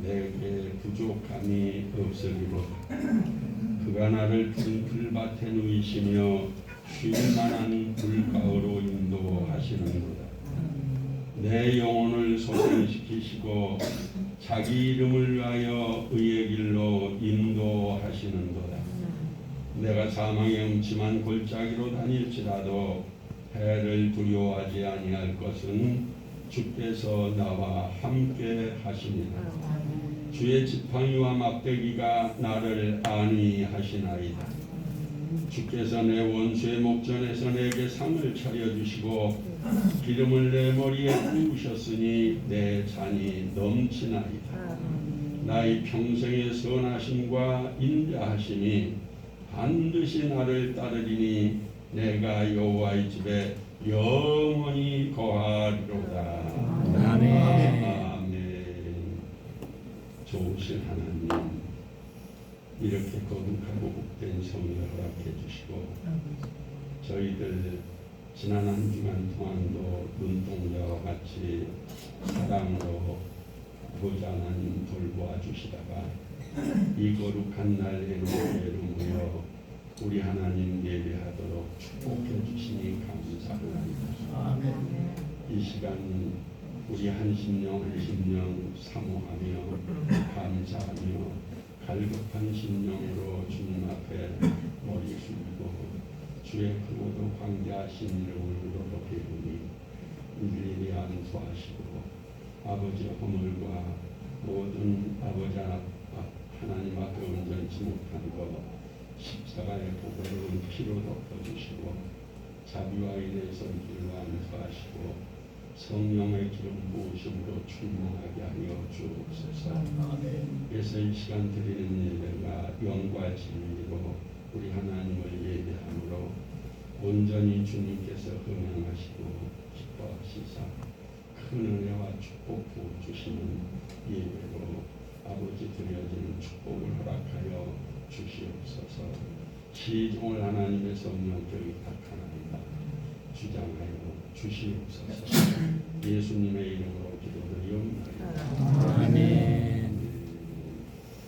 내게 부족함이 없으리로다. 그가 나를 푸른 풀밭에 누이시며 쉴 만한 물가으로 인도하시는도다. 내 영혼을 소생시키시고 자기 이름을 위하여 의의 길로 인도하시는도다. 내가 사망의 음침한 골짜기로 다닐지라도 해를 두려워하지 아니할 것은 주께서 나와 함께 하시니라. 주의 지팡이와 막대기가 나를 안위하시나이다. 주께서 내 원수의 목전에서 내게 상을 차려주시고 기름을 내 머리에 부으셨으니 내 잔이 넘치나이다. 나의 평생의 선하심과 인자하심이 반드시 나를 따르리니 내가 여호와의 집에 영원히 거하리로다. 아멘. 좋으신 하나님, 이렇게 거룩하고 복된 성을 허락해 주시고 저희들 지난 한 주간 동안도 눈동자와 같이 사랑으로 보좌 하나님 돌보아 주시다가 이 거룩한 날 예배를 모여 우리 하나님 예배하도록 축복해 주시니 감사합니다. 이 시간 우리 한심령 사모하며 감사하며 갈급한 심령으로 주님 앞에 머리 숙이고 주의 크고도 광대하신 이름으로 배우니 일일이 안수하시고 아버지 허물과 모든 아버지 하나님 앞에 온전치 못한 것 십자가의 보혈을 피로 덮어주시고 자비와 일의 선길로 안수하시고 성령의 기름 부으심으로 충만하게 하여 주옵소서. 그래서 이 시간 드리는 예배가 영과 진리로 우리 하나님을 예배함으로 온전히 주님께서 흥행하시고 기뻐하시사 큰 은혜와 축복 부어주시는 예배로 아버지 드려지는 축복을 허락하여 주시옵소서. 시종을 하나님의 성령께 의탁하나이다. 주장하여 주시옵소서. 예수님의 이름으로 기도드리옵나이다. 아멘.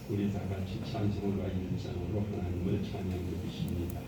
우리 다 같이 찬송과 일상으로 하나님을 찬양해 주십니다.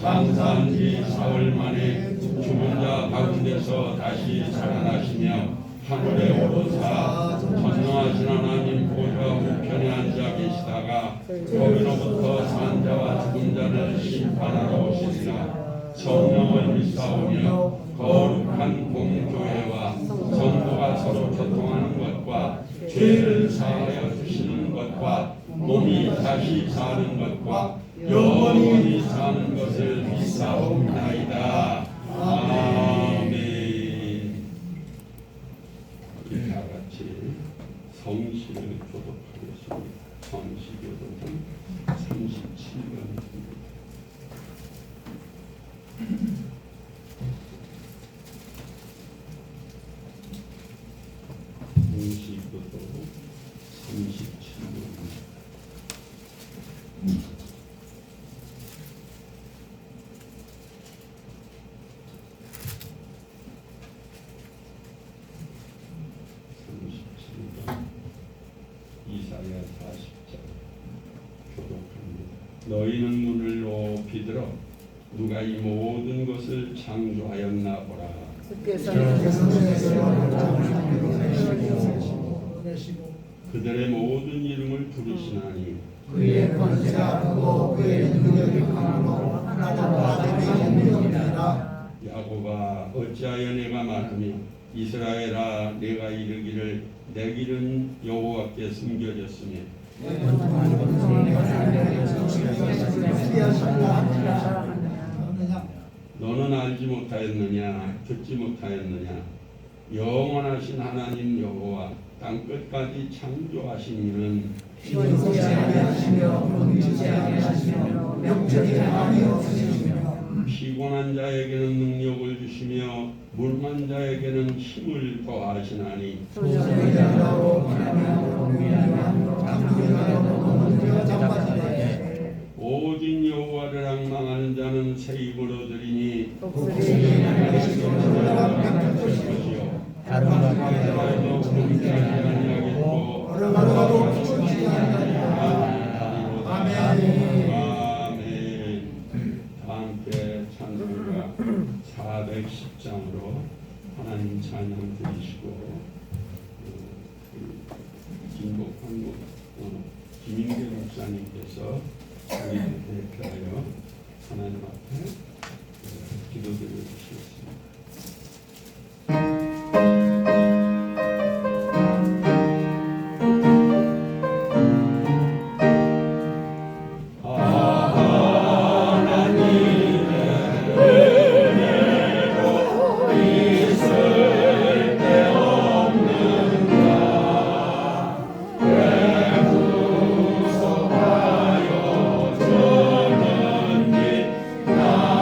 장사한 지 사흘 만에 죽은 자 가운데서 다시 살아나시며 하늘에 오르사 전능하신 하나님 보좌 우편에 앉아 계시다가 거기로부터 산 자와 죽은 자를 심판하러 오시리라. 성령을 믿사오며 거룩한 공교회와 성도가 서로 교통하는 것과 죄를 사하여 주시는 것과 몸이 다시 사는 것과 영원히 사는 것을 믿사옵나이다. 아멘. 우리 다 같이 성시를 교독하겠습니다. 성시교독은 37번입니다. 성시교독 37번입니다. 이사야 40장 교독합니다. 너희는 문을 높이 들어 누가 이 모든 것을 창조하였나 보라. 그들의 모든 이름을 부르시나니 그의 권세가 크고 그의 능력이 강하고 하나님과 아들이 없느니라. 야곱아 어찌하여 내가 말하며 이스라엘아 내가 이르기를 내 길은 여호와께 숨겨졌으며 너는 알지 못하였느냐 듣지 못하였느냐 영원하신 하나님 여호와 땅 끝까지 창조하신 이는 지원치 아니하시며 멈추지 아니하시며 명철이 많이 없으시며 피곤한 자에게는 능력을 주시며 물만 자에게는 힘을 더하시나니 소자라고 하나님으로 미안함으로 장군이라고 먼저 잡아지되 오직 여호와를 앙망하는 자는 새 입을 얻으리니 복수리 하나님께서 것이요 다른 밖에 하나님도 그렇게 아니하겠고 걸어가도 죽지 않으리라. 아멘. 아멘. 다 함께 찬송가 410장으로 하나님 찬양 드리시고 김복환 김인계 목사님께서 우리를 대표하여 하나님 앞에 기도드려 주시겠습니다. 나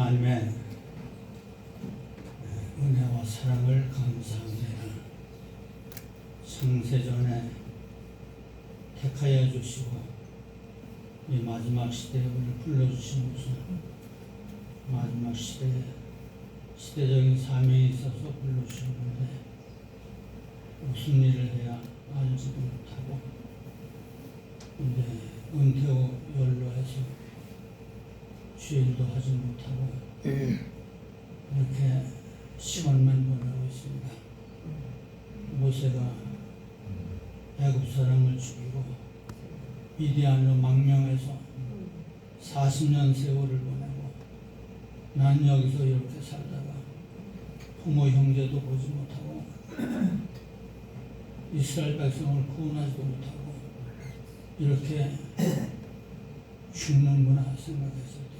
하나님의 은혜와 사랑을 감사합니다. 창세전에 택하여 주시고 이 마지막 시대에 우리를 불러주신 것은 마지막 시대에 시대적인 사명이 있어서 불러주신 건데 무슨 일을 해야 알지도 못하고 근데 은퇴 후 연로해서 주일도 하지 못하고 이렇게 시간만 보내고 있습니다. 모세가 애굽 사람을 죽이고 미디안으로 망명해서 40년 세월을 보내고 난 여기서 이렇게 살다가 부모 형제도 보지 못하고 이스라엘 백성을 구원하지도 못하고 이렇게 죽는구나 생각했을 때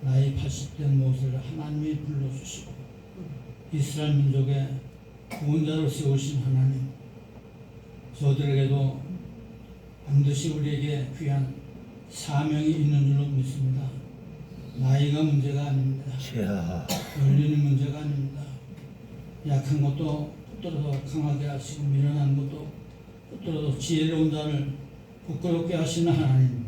나이 80된 모세를 하나님이 불러주시고 이스라엘 민족의 구원자로 세우신 하나님, 저들에게도 반드시 우리에게 귀한 사명이 있는 줄로 믿습니다. 나이가 문제가 아닙니다. 연륜이 문제가 아닙니다. 약한 것도 붙들어서 강하게 하시고 미련한 것도 붙들어서 지혜로운 자를 부끄럽게 하시는 하나님,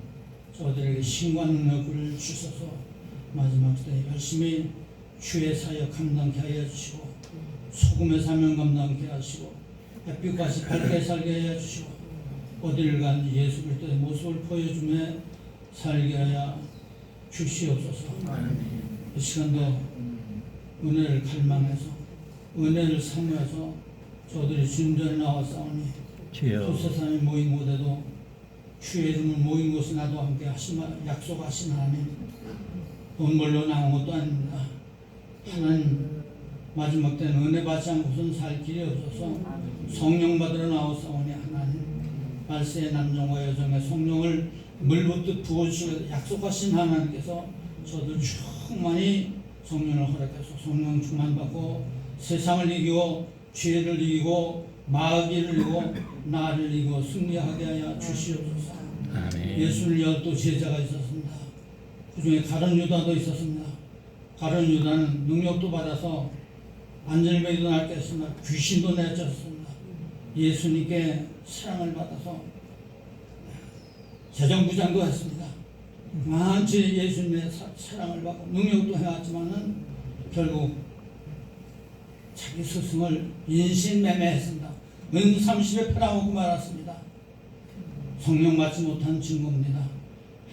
저들에게 신과 능력을 주셔서 마지막 때 열심히 주의 사역 감당케 하여 주시고 소금의 사명 감당케 하시고 햇빛같이 밝게 살게 하여 주시고 어디를 간 예수 그리스도의 모습을 보여주며 살게 하여 주시옵소서. 이 시간도 은혜를 갈망해서 은혜를 사모해서 저들이 주님 전에 나와 싸우니 두세 사람이 모인 곳에도 주의 이름을 모인 곳에 나도 함께 약속하신 하나님, 돈 벌러 나온 것도 아닙니다. 하나님 마지막 때는 은혜 받지 않고선 살 길이 없어서 성령 받으러 나오사오니 하나님 말세의 남정과 여정의 성령을 물붓듯 부어주시고 약속하신 하나님께서 저들 충만히 성령을 허락해서 성령 충만받고 세상을 이기고 죄를 이기고 마귀를 이기고 나를 이기고 승리하게 하여 주시옵소서. 예수를 12 제자가 있었습니다. 그 중에 가룟 유다도 있었습니다. 가룟 유다는 능력도 받아서 안전벨도 낡게 했습니다. 귀신도 내쫓았습니다. 예수님께 사랑을 받아서 재정부장도 했습니다. 많이 예수님의 사랑을 받고 능력도 해왔지만은 결국 자기 스승을 인신매매했습니다. 은 30에 팔아먹고 말았습니다. 성령 받지 못한 증거입니다.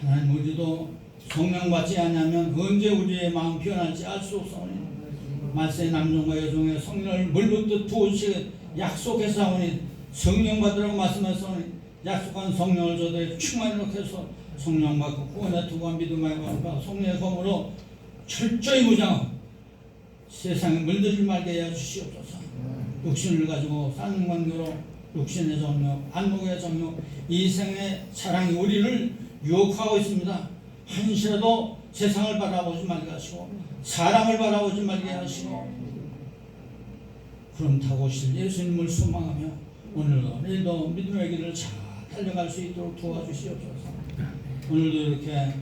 하나님, 우리도 성령 받지 않으면 언제 우리의 마음 변할지 알 수 없사오니 말세의 남종과 여종의 성령을 물붓듯 부으시게 약속했사오니 성령 받으라고 말씀하사오니 약속한 성령을 저들에게 충만히 해서 성령 받고 구원의 두관 믿음의 마음과 성령의 검으로 철저히 무장하고 세상에 물들지 말게 하여 주시옵소서. 육신을 가지고 사는 관계로 육신의 정욕, 안목의 정욕, 이생의 사랑이 우리를 유혹하고 있습니다. 한시라도 세상을 바라보지 말게 하시고 사람을 바라보지 말게 하시고 구름 타고 오실 예수님을 소망하며 오늘도 내일도 믿음의 길을 잘 달려갈 수 있도록 도와주시옵소서. 오늘도 이렇게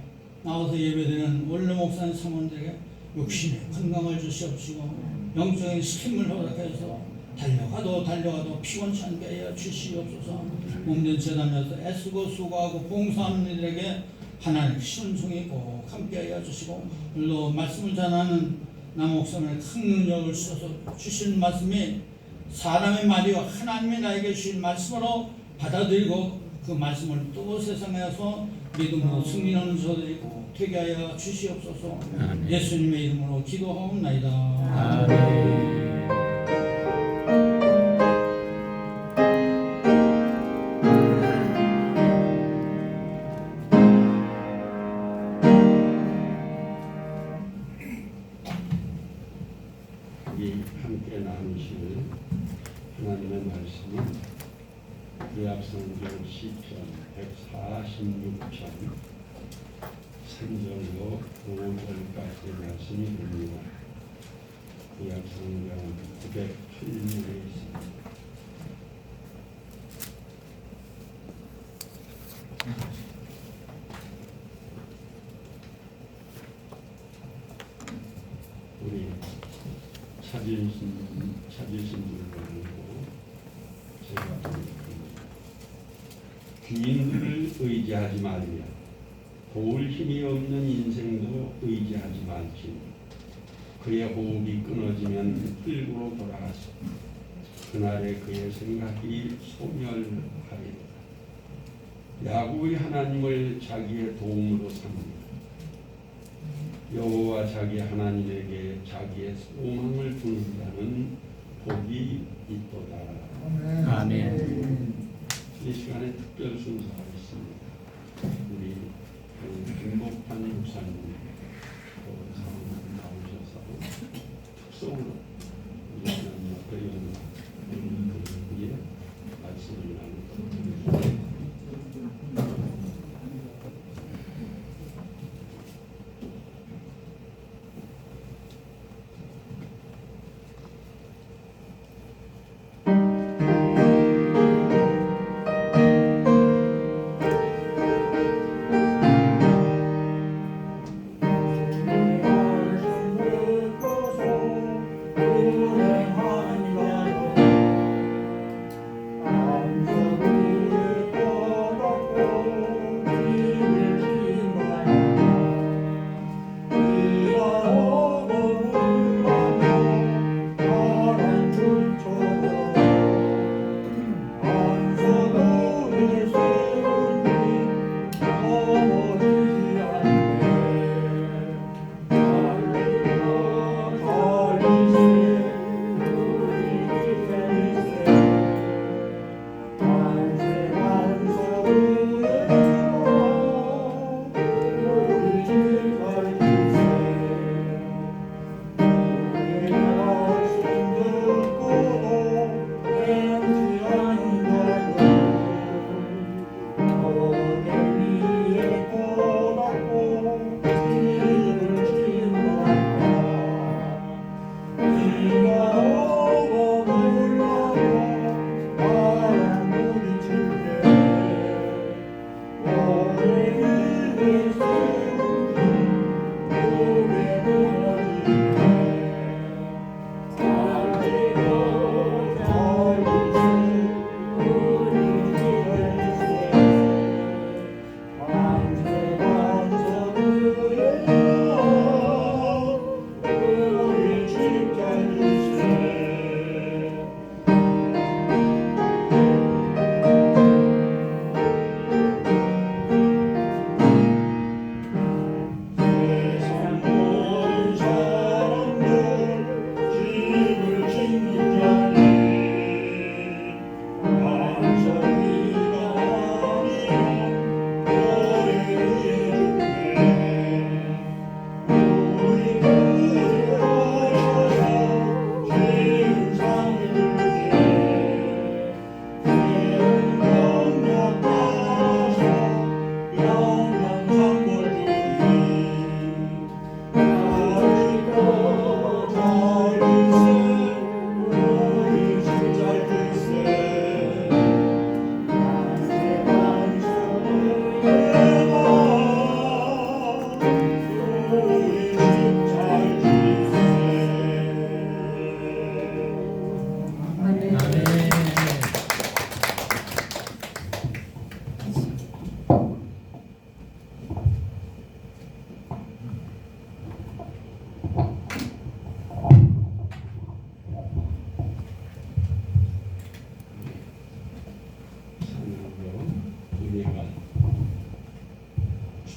나와서 예배드리는 원로 목사님 사모님들에게 육신의 건강을 주시옵시고 영적인 힘을 허락해서 달려가도 피곤치 않게 하여 주시옵소서. 몸된 재단에서 애쓰고 수고하고 봉사하는 이들에게 하나님 순종이 꼭 함께하여 주시고 오늘도 말씀을 전하는 남목사님의 큰 능력을 주셔서 주신 말씀이 사람의 말이요 하나님이 나에게 주신 말씀으로 받아들이고 그 말씀을 또 세상에서 믿음으로 승리하는 저들이 꼭 되게 하여 주시옵소서. 예수님의 이름으로 기도하옵나이다. 아멘. 함께 나누시는 하나님의 말씀은 구약성경 시편 146편 3절로 5절까지 말씀이 됩니다. 구약성경 908면에 있습니다. 찾으신 줄을 알고 제가 부르짖습니다. 귀인들을 의지하지 말며 도울 힘이 없는 인생도 의지하지 말지니 그의 호흡이 끊어지면 흙으로 돌아가서 그날에 그의 생각이 소멸하리로다. 야곱의 하나님을 자기의 도움으로 삼으며 여호와 자기 하나님에게 자기의 소망을 두는 자는 복이 있도다. 아멘. 이 시간에 특별 순서가 있습니다. 우리 김복환 목사님 나오셔서 특성으로 우리 하나님 앞에 영광 위에 말씀을 나누도록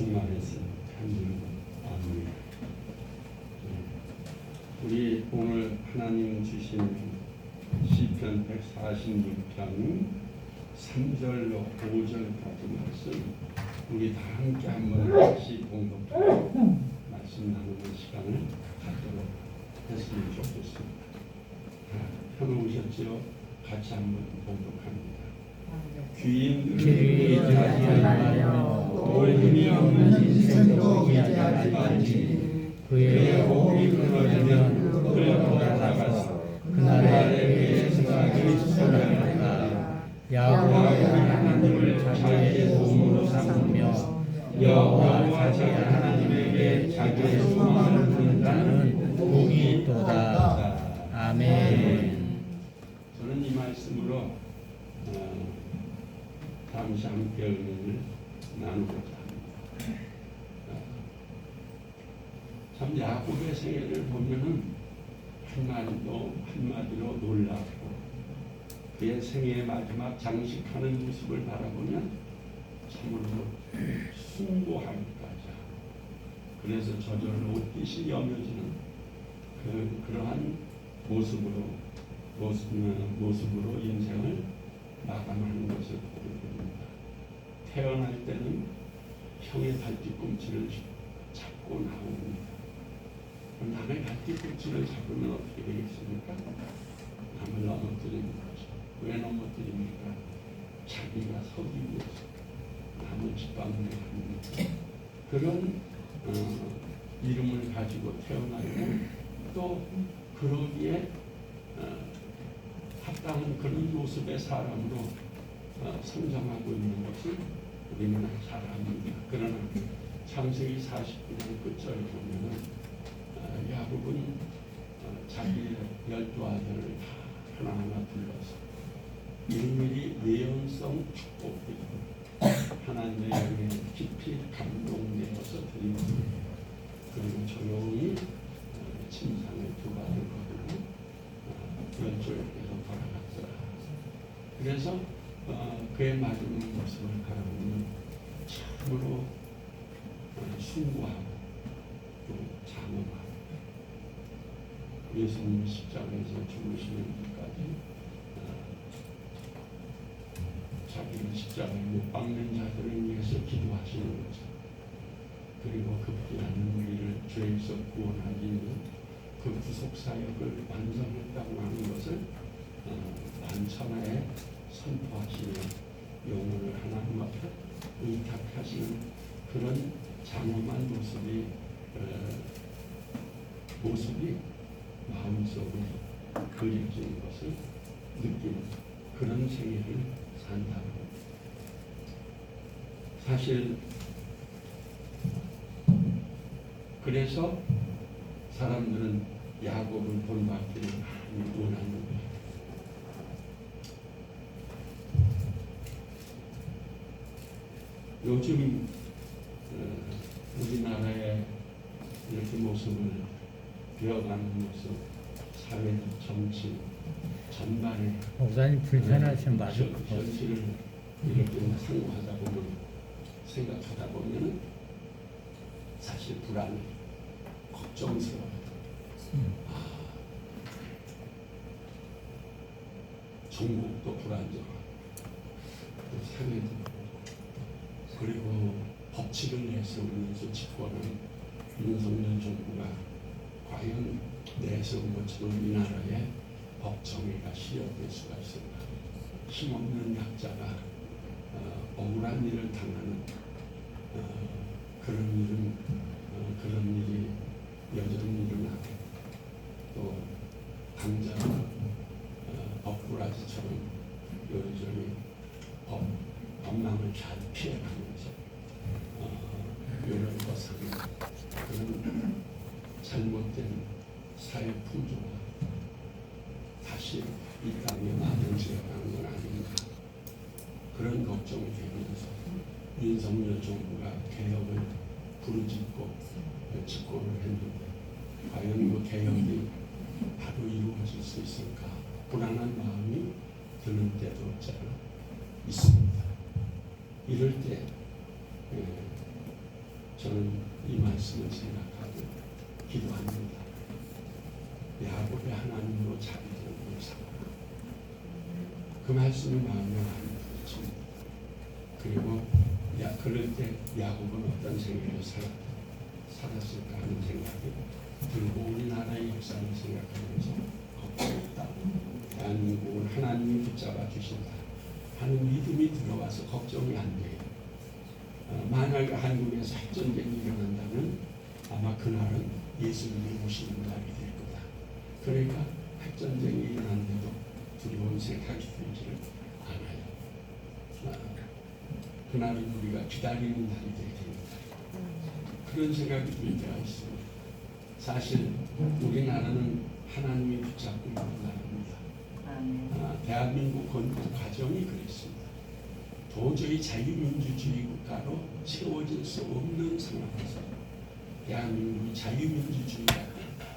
충만했습니다. 아멘. 우리 오늘 하나님 주신 시편 146편 3절로 5절까지 말씀 우리 다 함께 한번 같이 공독하고 말씀 나누는 시간을 갖도록 했으면 좋겠습니다. 펴놓으셨지요? 같이 한번 공독합니다. 귀인들을 의지하지 말며 도울 힘이 없는 인생도 의지하지 말지 그의 호흡이 끊어지면 흙으로 돌아가서 그날에 그의 생각이 소멸하리라. 야곱의 하나님을 자기의 도움으로 삼으며 여호와 자기 하나님에게 자기의 소망을 두는 자는 복이 있도다. 아멘. 저는 이 말씀으로 잠시 함께 은혜를 나누고자 합니다. 참 야곱의 생애를 보면은 한마디로 놀랍고 그의 생애의 마지막 장식하는 모습을 바라보면 참으로 숭고하기까지 하고 그래서 저절로 옷깃이 여며지는 그러한 모습으로 인생을 마감하는 것을 보여줍니다. 태어날 때는 형의 발뒤꿈치를 잡고 나옵니다. 남의 발뒤꿈치를 잡으면 어떻게 되겠습니까? 남을 넘어뜨리는 거죠. 왜 넘어뜨립니까? 자기가 서기 위해서 남을 짓밟는 합니다. 그런 이름을 가지고 태어나고 또 그러기에 합당한 그런 모습의 사람으로 성장하고 있는 것을 우리는 잘 압니다. 그러나 창세기 49장 끝절에 보면은 야곱은 자기의 12아들을 다 하나하나 불러서 일일이 예언성 축복드리고 하나님의 영에 깊이 감동되어서 드리고 그리고 조용히 침상에 두 발을 거두고 연주에서 돌아갔더라. 그래서 그의 마지막 모습을 바라보면 참으로 숭고하고 또 장엄하고 예수님이 십자가에서 죽으시는 것까지 자기는 십자가에 못 박는 자들을 위해서 기도하시는 거죠. 그리고 급기야는 우리를 죄에서 구원하기 위해 그 구속 사역을 완성했다고 하는 것을 만천하에 선포하시는 영혼을 하나님 앞에 의탁하시는 그런 장엄한 모습이 마음속으로 그려지는 것을 느끼는 그런 생애를 산다고. 사실 그래서 사람들은 야곱을 본받기를 많이 원하는 거예요. 요즘 우리나라의 이렇게 모습을 되어가는 모습, 사회, 정치 전반에 목사님 불편하시면 마셔. 현실을 이렇게 상고하다 보면 생각하다 보면 사실 불안해, 걱정스러워. 정국도 불안정하고 또 사회도 그리고 법칙을 내세우면서 집권하는 윤석열 정부가 과연 내세운 것처럼 이 나라에 법정의가 시여될 수가 있을까? 힘없는 약자가 억울한 일을 당하는 그런 일이 여전히 일어나고 또 강자가 억울하지처럼 여전히 법망을 잘 피해가면서 이런 것은 그런 잘못된 사회 풍조가 다시 이 땅에 만연되어가는 건 아닌가 그런 걱정이 되면서 윤석열 정부가 개혁을 부르짖고 집권을 했는데 과연 그 개혁이 바로 이루어질 수 있을까 불안한 마음이 드는 때도 없지 않아 있습니다. 이럴 때 저는 이 말씀을 생각하고 기도합니다. 야곱의 하나님으로 자리되는 의사 그 말씀이 마음에 많이 부딪힙니다. 그리고 그럴 때 야곱은 어떤 생애를 살았을까 하는 생각이 들고 우리나라의 역사를 생각하면서 걱정했다. 대한민국은 하나님이 붙잡아 주신다 하는 믿음이 들어와서 걱정이 안 돼요. 만약에 한국에서 핵전쟁이 일어난다면 아마 그날은 예수님이 오시는 날이 될 거다. 그러니까 핵전쟁이 일어난데도 두려운 생각이 들지를 않아요. 그날은 우리가 기다리는 날이 되게 됩니다. 그런 생각이 들 때가 있습니다. 사실 우리나라는 하나님이 붙잡고 있는 나라입니다. 대한민국 건국 과정이 그랬습니다. 도저히 자유민주주의 국가로 세워질 수 없는 상황에서 대한민국이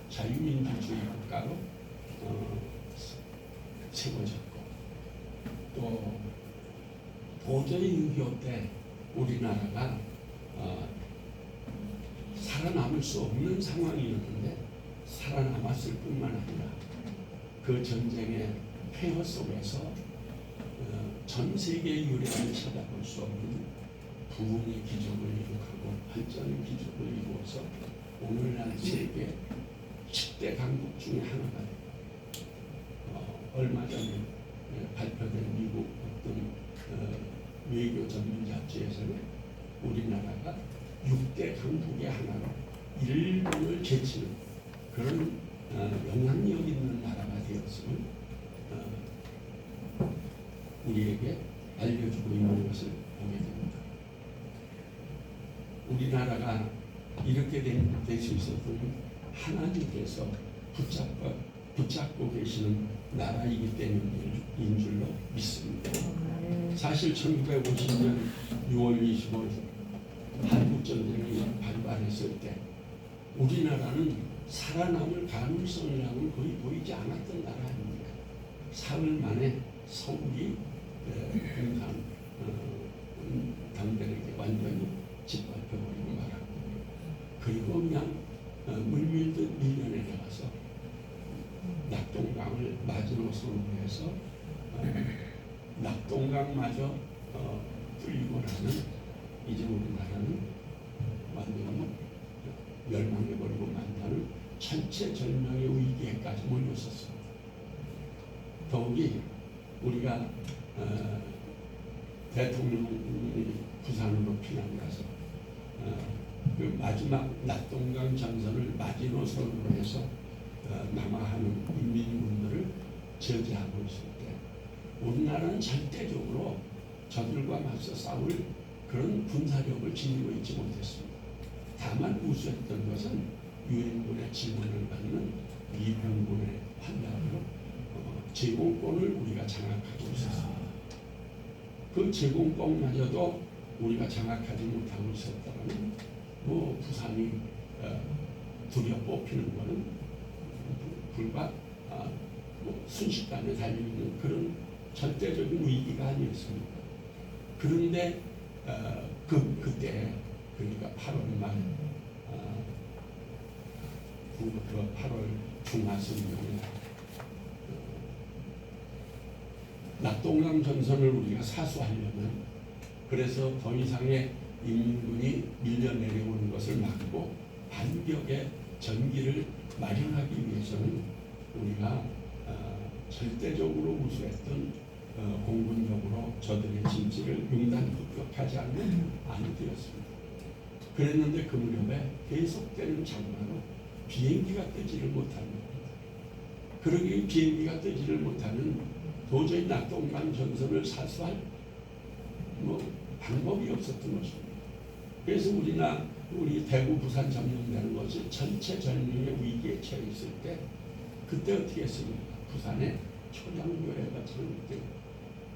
자유민주주의 국가로 세워졌고, 또 도저히 6.25 때 우리나라가 살아남을 수 없는 상황이었는데 살아남았을 뿐만 아니라 그 전쟁의 폐허 속에서 전 세계의 유례를 찾아볼 수 없는 부흥의 기적을 이룩하고 발전의 기적을 이루어서 오늘날 세계 10대 강국 중에 하나가 됩니다. 얼마 전에 발표된 미국 어떤 외교 전문 잡지에서는 우리나라가 6대 강국의 하나로 일본을 제치는 그런 영향력 있는 나라가 되었음을 우리에게 알려주고 있는 것을 보게 됩니다. 우리나라가 이렇게 될 수 있었던 하나님께서 붙잡고 계시는 나라이기 때문인 줄로 믿습니다. 사실 1950년 6월 25일 한국전쟁이 발발했을 때 우리나라는 살아남을 가능성이라고는 거의 보이지 않았던 나라 아닙니까? 사흘 만에 서울이 공산 당들에게 완전히 짓밟혀버리고 말았고, 그리고 그냥 물밀듯 밀려내려가서 낙동강을 마지노선으로 해서 낙동강마저 뚫리고 나면 이제 우리나라는 완전히 멸망해버리고 만다는 천체절명의 위기에까지 몰렸었습니다. 더욱이 우리가 대통령이 부산으로 피난 가서 그 마지막 낙동강 전선을 마지노선으로 해서 남하하는 인민군들을 저지하고 있을 때 우리나라는 절대적으로 저들과 맞서 싸울 그런 군사력을 지니고 있지 못했습니다. 다만 우수했던 것은 유엔군의 지원을 받는 미군의 활약으로 제공권을 우리가 장악하고 있었습니다. 그 제공권마저도 우리가 장악하지 못하고 있었다면 뭐 부산이 두려 뽑히는 것은 불과 뭐 순식간에 달리는 그런 절대적인 위기가 아니었습니다. 그런데 그때 그러니까 8월 말 그 8월 중하순경에 낙동강 전선을 우리가 사수하려면, 그래서 더 이상의 인민군이 밀려 내려오는 것을 막고 반격의 전기를 마련하기 위해서는 우리가 절대적으로 우수했던 공군력으로 저들의 진지를 융단폭격하지 않는 안이 되었습니다. 그랬는데 그 무렵에 계속되는 장마로 비행기가 뜨지를 못하는 겁니다. 그러기에 비행기가 뜨지를 못하면 도저히 낙동강 전선을 사수할 방법이 없었던 것입니다. 그래서 우리 대구 부산 점령되는 것이 전체 전쟁의 위기에 처해 있을 때 그때 어떻게 했습니까? 부산에 초량교회가 창립되고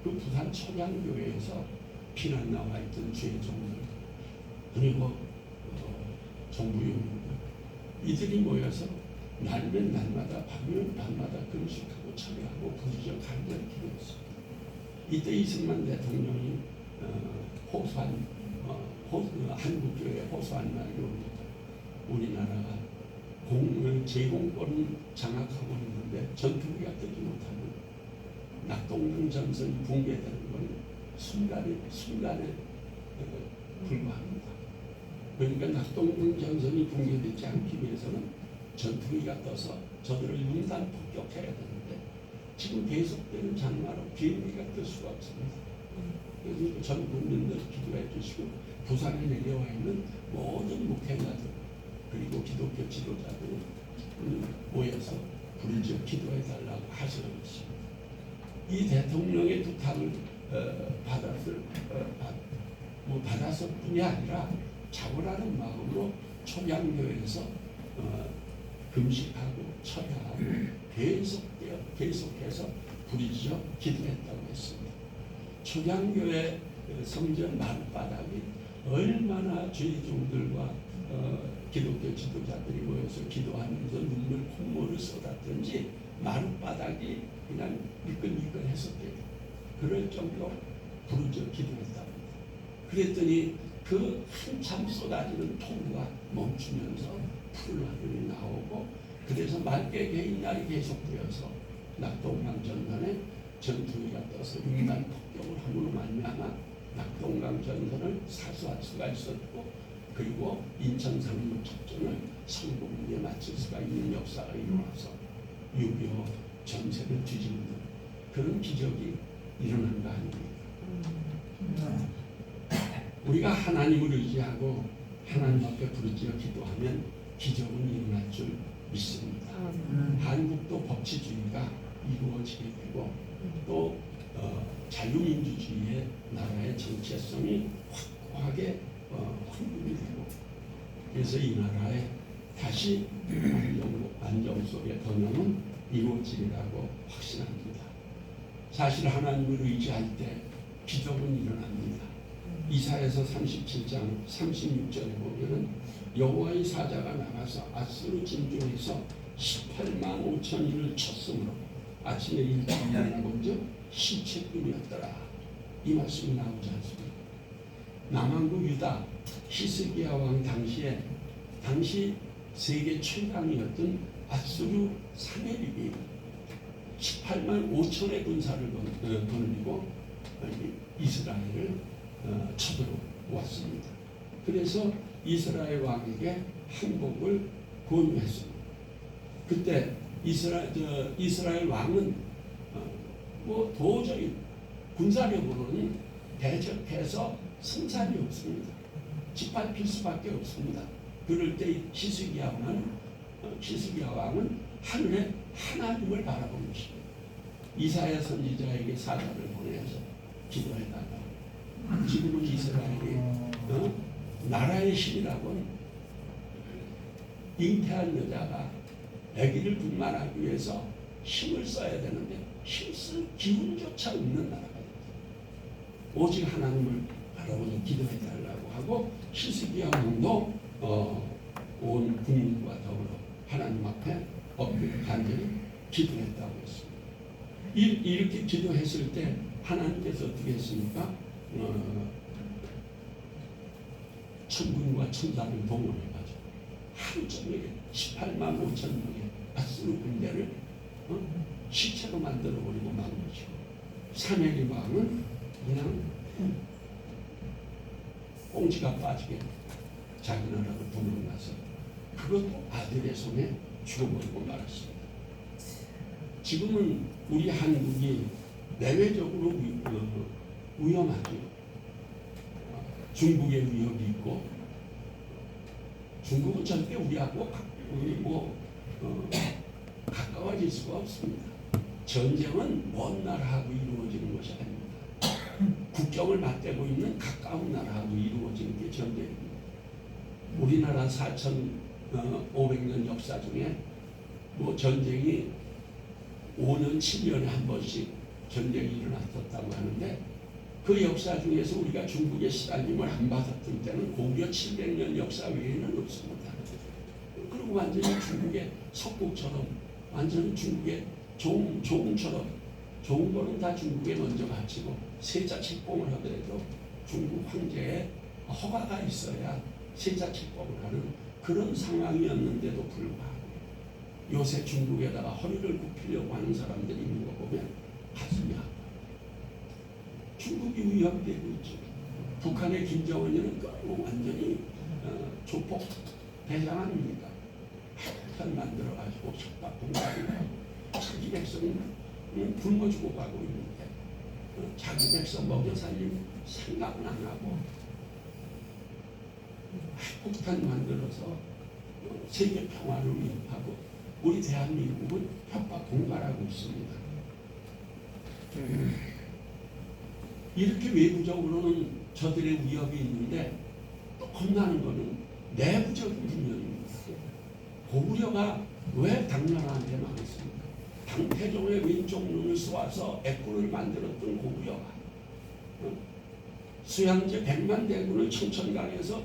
그 부산 초량교회에서 피난 나와 있던 죄종들 그리고 정부 요원들 이들이 모여서 날면 날마다 밤이면 밤마다 금식하고 철회하고 부르짖어 간절히 기도했습니다. 이때 이승만 대통령이 호소한 한국교회 호소한 말이 옵니다. 우리나라가 제공권을 장악하고 있는데 전투기가 뜨지 못하면 낙동강 전선이 붕괴되는 것은 순간에 불과합니다. 그러니까 낙동강 전선이 붕괴되지 않기 위해서는 전투기가 떠서 저들을 융단 폭격해야 되는데 지금 계속되는 장마로 비행기가 뜰 수가 없습니다. 그래서 전 국민들 기도해 주시고 부산에 내려와 있는 모든 목회자들 그리고 기독교 지도자들 모여서 부르짖어 기도해 달라고 하시는 것입니다. 이 대통령의 부탁을 받았을 뿐이 아니라 자원하는 마음으로 초량교회에서 그 금식하고 철야하고 계속해서 부르짖어 기도했다고 했습니다. 초장교회 성전 마룻바닥이 얼마나 죄종들과 기독교 지도자들이 모여서 기도하면서 눈물 콧물을 쏟았든지 마룻바닥이 그냥 미끌미끌했었대요. 그럴 정도로 부르짖어 기도했답니다. 그랬더니 그 한참 쏟아지는 폭우가 멈추면서 푸른 하늘이 나오고, 그래서 맑게 개인 날이 계속되어서 낙동강 전선에 전투기가 떠서 6만 폭격을 함으로 말미암아 낙동강 전선을 사수할 수가 있었고, 그리고 인천 상륙 작전을 성공리에 마칠 수가 있는 역사가 일어나서 6.25 전세를 뒤집는 그런 기적이 일어난 거 아닙니까? 우리가 하나님을 의지하고 하나님 앞에 부르짖어 기도하면 기적은 일어날 줄 믿습니다. 한국도 법치주의가 이루어지게 되고 또 자유민주주의의 나라의 정체성이 확고하게 확립이 되고, 그래서 이 나라에 다시 안정 속의 번영은 이루어지리라고 확신합니다. 사실 하나님을 의지할 때 기적은 일어납니다. 이사야서 37장 36절에 보면은 여호와의 사자가 나가서 아스루 진주에서 18만 5천인을 쳤으므로 아침에 일찍 본즉 시체뿐이었더라. 이 말씀이 나오지 않습니까? 남한국 유다 히스기야 왕 당시 세계 최강이었던 아스루 사네립이 18만 5천의 군사를 거느리고 이스라엘을 쳐들어왔습니다. 그래서 이스라엘 왕에게 항복을 권유했습니다. 그때 이스라엘 왕은 뭐 도저히 군사력으로는 대적해서 승산이 없습니다. 짓밟힐 수밖에 없습니다. 그럴 때 히스기야 왕은 하늘에 하나님을 바라본 것입니다. 이사야 선지자에게 사자를 보내서 기도해달라. 지금은 이스라엘이 나라의 신이라고 잉태한 여자가 아기를 분만하기 위해서 힘을 써야 되는데 힘쓸 기운조차 없는 나라가 됐다. 오직 하나님을 바라보니 기도해달라고 하고 히스기야 왕도 온 국민과 더불어 하나님 앞에 간절히 기도했다고 했습니다. 이렇게 기도했을 때 하나님께서 어떻게 했습니까? 천군과 천사를 동원해가지고 하루 종일 18만 5천 명의 아스루 군대를 시체로 만들어버리고 만 것이고, 사내리 왕은 그냥 꽁지가 빠지게 자기 나라로 도망가서 그것도 아들의 손에 죽어버리고 말았습니다. 지금은 우리 한국이 내외적으로 위험하죠. 중국의 위협이 있고, 중국은 절대 우리하고 가까워질 수가 없습니다. 전쟁은 먼 나라하고 이루어지는 것이 아닙니다. 국경을 맞대고 있는 가까운 나라하고 이루어지는 게 전쟁입니다. 우리나라 4,500년 역사 중에 뭐 전쟁이 5년, 7년에 한 번씩 전쟁이 일어났었다고 하는데, 그 역사 중에서 우리가 중국의 시달림을 안 받았던 때는 고려 700년 역사 외에는 없습니다. 그리고 완전히 중국의 석국처럼, 완전히 중국의 종처럼, 좋은 거는 다 중국에 먼저 바치고 세자 책봉을 하더라도 중국 황제의 허가가 있어야 세자 책봉을 하는 그런 상황이었는데도 불구하고 요새 중국에다가 허리를 굽히려고 하는 사람들이 있는 거 보면 가슴이 아파요. 중국이 위협되고 있죠. 북한의 김정은이는 완전히 조폭 대장 아닙니까? 핵탄 만들어가지고 협박 공작을 하고 자기 백성은 굶어 죽어가고 있는데 자기 백성 먹여 살릴 생각은 안 하고 핵폭탄 만들어서 세계 평화를 위협하고 우리 대한민국은 협박 공갈하고 있습니다. 이렇게 외부적으로는 저들의 위협이 있는데 또 겁나는 것은 내부적인 분열입니다. 고구려가 왜 당나라한테 망했습니까? 당태종의 왼쪽 눈을 쏘아서 애꾸를 만들었던 고구려가 수양제 100만 대군을 청천강에서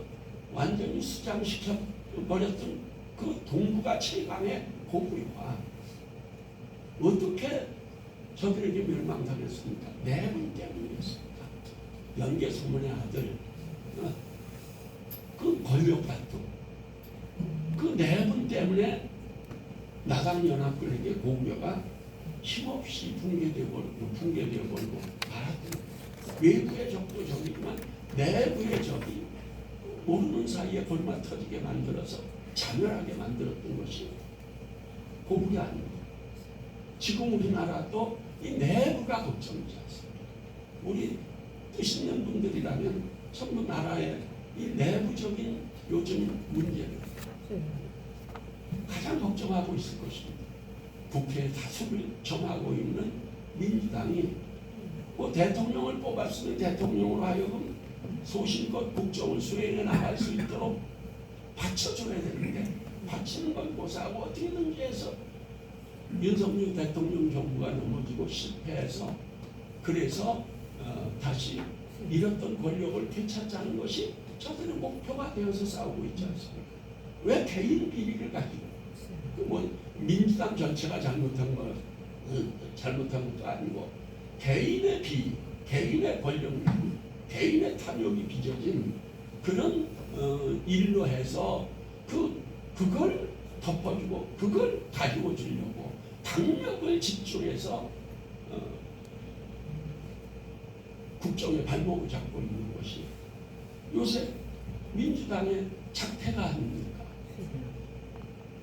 완전히 수장시켜 버렸던 그 동북아 최강의 고구려가 어떻게 저들에게 멸망당했습니까? 내분 때문이었습니다. 연개소문의 아들 그 권력다툼 그 내분 때문에 나당연합군에게 고구려가 힘없이 붕괴되어 버리고 말았던 외부의 적도 적이지만 내부의 적이 모르는 사이에 골마 터지게 만들어서 자멸하게 만들었던 것이 고구려 아닙니다. 지금 우리나라도 이 내부가 걱정이지 않습니까? 우리 뜻 있는 분들이라면 전부 나라의 이 내부적인 요즘 문제를 가장 걱정하고 있을 것입니다. 국회에 다수를 점하고 있는 민주당이 대통령을 뽑았으면 대통령으로 하여금 소신껏 국정을 수행해 나갈 수 있도록 받쳐줘야 되는데 받치는 건 고사하고 어떻게든지 해서 윤석열 대통령 정부가 넘어지고 실패해서 그래서 다시 잃었던 권력을 되찾자는 것이 저들의 목표가 되어서 싸우고 있지 않습니까? 왜 개인 비리를 가지고 민주당 전체가 잘못한 것도 아니고 개인의 비리, 개인의 권력력, 개인의 탐욕이 빚어진 그런 일로 해서 그걸 덮어주고 그걸 가지고 주려고 당력을 집중해서 국정의 발목을 잡고 있는 것이 요새 민주당의 작태가 아닙니까?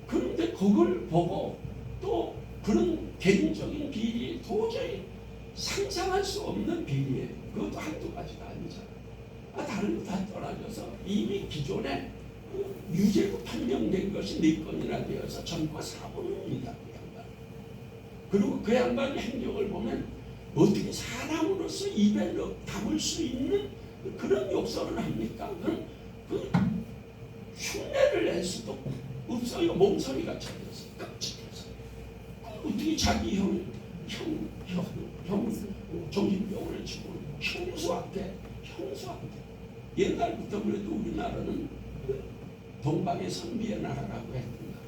그런데 그걸 보고 또 그런 개인적인 비리 도저히 상상할 수 없는 비리에 그것도 한두 가지가 아니잖아. 다른 거 다 떠나져서 이미 기존에 유죄로 판명된 것이 4건이나 되어서 전과 사본입니다. 그 양반. 그리고 그 양반 행적을 보면 어떻게 사람으로서 입에 담을 수 있는 그런 욕설을 합니까? 그 흉내를 낼 수도 없어요. 몸서리가 쳐져서 끔찍해서. 어떻게 자기 형 정신병원을 치고 형수한테 옛날부터 그래도 우리나라는 동방의 선비의 나라라고 했던 나라,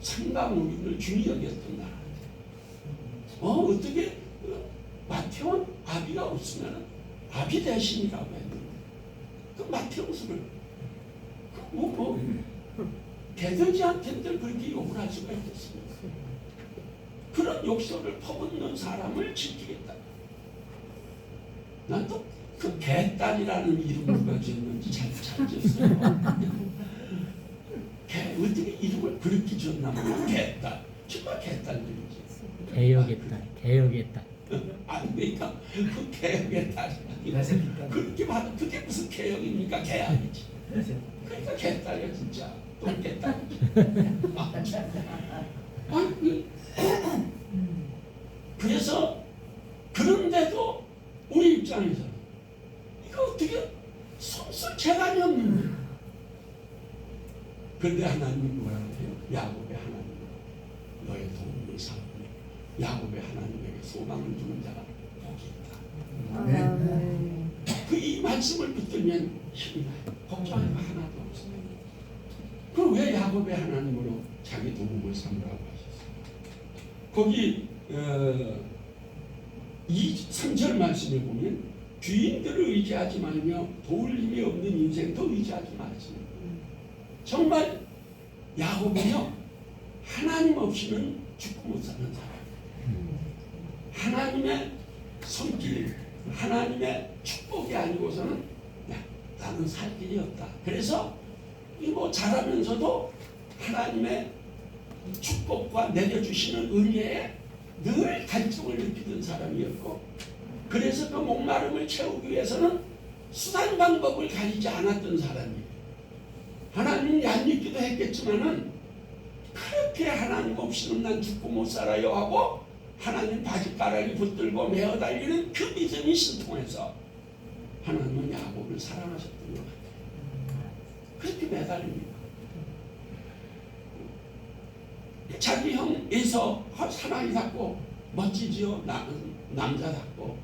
상강우리를 중히 여겼던 나라. 어떻게 마태원 아비가 없으면 아비 대신이라고 했는데 그 마태원수를 개돼지한테들 그렇게 욕을 할 수가 있겠습니까? 그런 욕설을 퍼붓는 사람을 지키겠다. 난 또 그 개딸이라는 이름 누가 지었는지 잘 지었어요. 어떻게 이름을 그렇게 지었나 모르겠어요. 개딸. 정말 개딸들이지. 개혁의 딸, 개혁의 딸. 아니 그러니까 그 개혁의 딸이 그렇게 봐도 그게 무슨 개혁입니까? 개학이지. 그러니까 개딸이야 진짜. 또 개딸이지. 그래서 그런데도 우리 입장에서 이거 어떻게 손쓸채감이 없는데 그런데 하나님은 뭐라고 해요? 야곱의 하나님 너의 도움을 삼으며 야곱의 하나님에게 소망을 주는 자가 복이 있다. 이 말씀을 붙들면 힘이 나요. 걱정할 거 하나도 없어요. 그럼 왜 야곱의 하나님으로 자기 도움을 삼으라고 하셨어요? 거기 3절 말씀에 보면 주인들을 의지하지 말며 도울 힘이 없는 인생도 의지하지 말았습니다. 정말 야곱은요 하나님 없이는 죽고 못 사는 사람. 하나님의 손길, 하나님의 축복이 아니고서는 나는 살 길이 없다. 그래서 자라면서도 하나님의 축복과 내려주시는 은혜에 늘 갈증을 느끼던 사람이었고 그래서 그 목마름을 채우기 위해서는 수단 방법을 가리지 않았던 사람이에요. 하나님 얄밉기도 했겠지만은 그렇게 하나님 없이는 난 죽고 못 살아요 하고 하나님 바짓가락이 붙들고 메어 달리는 그 믿음이 신통해서 하나님은 야곱을 사랑하셨던 것 같아요. 그렇게 매달립니다. 자기 형 에서 사나이답고 멋지지요. 남자답고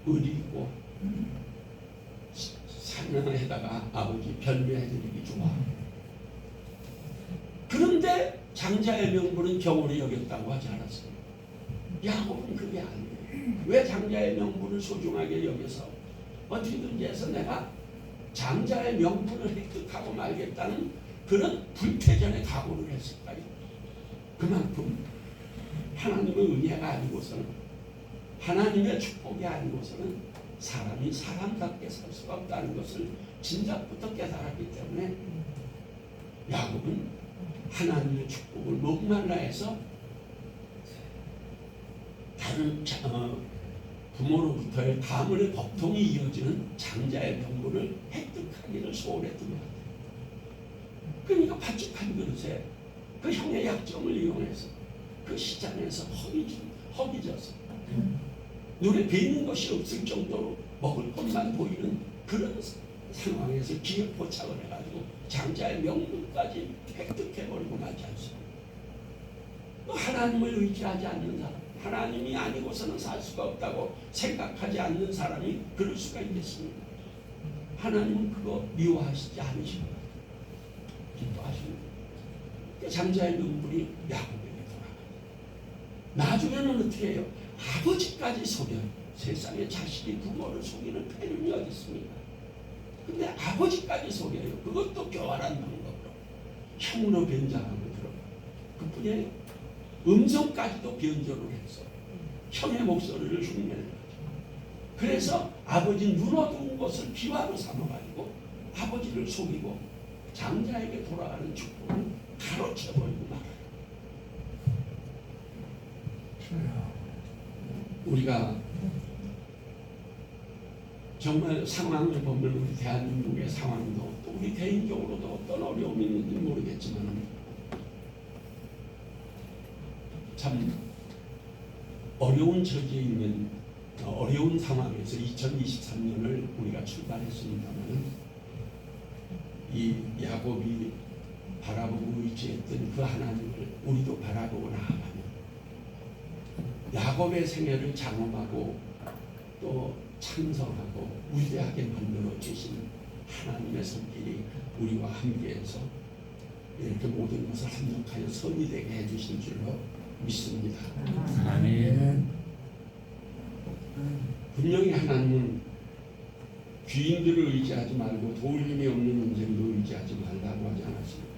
의리 있고 사냥에다가 아버지 별매해드리기 좋아. 그런데 장자의 명분은 경홀히 여겼다고 하지 않았어요. 야곱은 그게 아니에요. 왜 장자의 명분을 소중하게 여겨서 어떻게든지 해서 내가 장자의 명분을 획득하고 말겠다는 그런 불태전의 각오를 했을까요? 그만큼 하나님의 은혜가 아니고서는, 하나님의 축복이 아니고서는 사람이 사람답게 살 수가 없다는 것을 진작부터 깨달았기 때문에 야곱은 하나님의 축복을 목말라 해서 다른 부모로부터의 가문의 법통이 이어지는 장자의 명분을 획득하기를 소원했던 것 같아요. 그러니까 바둑한 그릇에 그 형의 약점을 이용해서 그 시장에서 허기져서 눈에 뵈는 것이 없을 정도로 먹을 것만 보이는 그런 상황에서 기회 포착을 해가지고 장자의 명분까지 획득해버리고 마지 않습니다. 하나님을 의지하지 않는 사람, 하나님이 아니고서는 살 수가 없다고 생각하지 않는 사람이 그럴 수가 있겠습니까? 하나님은 그거 미워하시지 않으시고 기뻐하십니다. 장자의 명분이 야곱에게 돌아가요. 나중에는 어떻게 해요? 아버지까지 속여요. 세상에 자식이 부모를 속이는 패륜이 어디 있습니까? 근데 아버지까지 속여요. 그것도 교활한 방법으로 형으로 변장하고 들어가요. 그뿐이에요. 음성까지도 변조를 해서 형의 목소리를 흉내내는 거죠. 그래서 아버지 눈 어두운 것을 비화로 삼아가지고 아버지를 속이고 장자에게 돌아가는 축복을 가로채버리고 말아요. 우리가 정말 상황을 보면 우리 대한민국의 상황도 또 우리 개인적으로도 어떤 어려움이 있는지 모르겠지만 참 어려운 처지에 있는 어려운 상황에서 2023년을 우리가 출발했습니다만 이 야곱이 바라보고 의지했던 그 하나님을 우리도 바라보고 나아가면 야곱의 생애를 장엄하고 또 찬성하고 위대하게 만들어 주신 하나님의 손길이 우리와 함께해서 이렇게 모든 것을 합력하여 선이 되게 해주신 줄로 믿습니다. 아멘. 분명히 하나님은 귀인들을 의지하지 말고 도울 힘이 없는 인생도 의지하지 말라고 하지 않았습니다.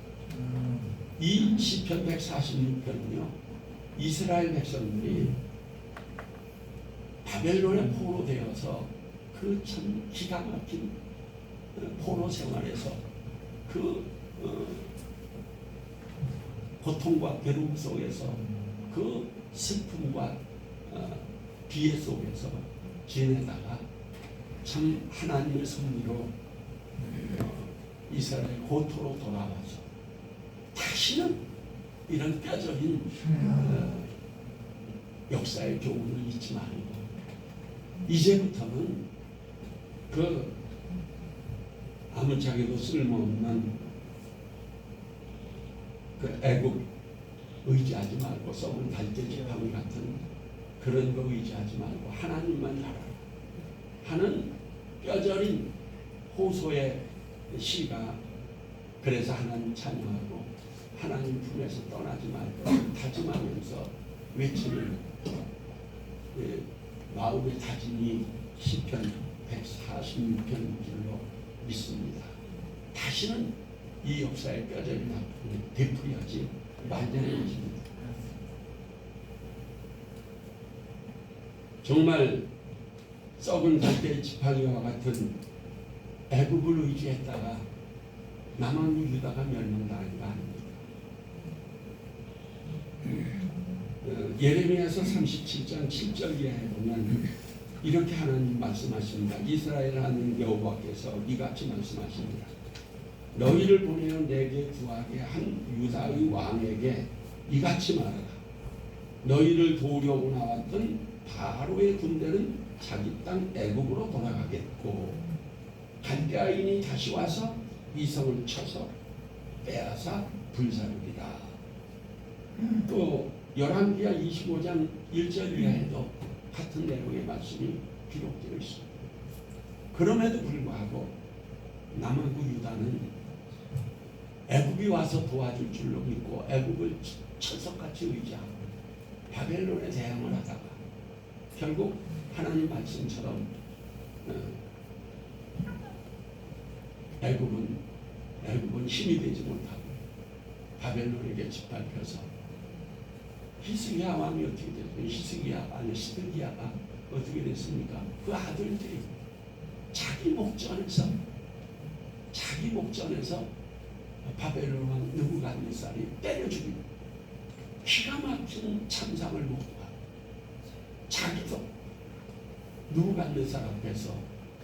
이 시편 146편은요, 이스라엘 백성들이 바벨론에 포로되어서 그 참 기가 막힌 포로 생활에서 그 고통과 괴로움 속에서 그 슬픔과 비애 속에서 지내다가 참 하나님의 섭리로 이스라엘 고토로 돌아와서 다시는 이런 뼈저린 역사의 교훈을 잊지 말고 이제부터는 그 아무짝에도 쓸모없는 그 애국 의지하지 말고 썩은 갈대지팡이 같은 그런 거 의지하지 말고 하나님만 알아라 하는 뼈저린 호소의 시가 그래서 하나님 찬양하고 하나님 품에서 떠나지 말고 다짐하면서 외치는 마음의 다짐이 시편 146편 줄로 믿습니다. 다시는 이 역사의 뼈저린 아픔을 되풀이하지 말자는 것입니다. 정말 썩은 갈대 지팡이와 같은 애굽을 의지했다가 남한 유다가 멸망당한 거 아닙니까? 예레미야서 37장 7절 이하에 보면 이렇게 하나님 말씀하십니다. 이스라엘 하는 여호와께서 이같이 말씀하십니다. 너희를 보내어 내게 구하게 한 유다의 왕에게 이같이 말하라. 너희를 도우려고 나왔던 바로의 군대는 자기 땅 애굽으로 돌아가겠고 갈대아인이 다시 와서 이 성을 쳐서 빼앗아 불사르리라. 또 열왕기하 25장 1절 이하에도 같은 내용의 말씀이 기록되어 있습니다. 그럼에도 불구하고 남하고 유다는 애굽이 와서 도와줄 줄로 믿고 애굽을 철석같이 의지하고 바벨론에 대항을 하다가 결국 하나님 말씀처럼 애굽은 힘이 되지 못하고 바벨론에게 짓밟혀서 히스기야 왕이 어떻게 됐습니까? 시드기야가 어떻게 됐습니까? 그 아들들이 자기 목전에서 바벨론 왕 느부갓네살이 때려 죽이고 기가 막힌 참상을 먹고 자기도 느부갓네살 앞에서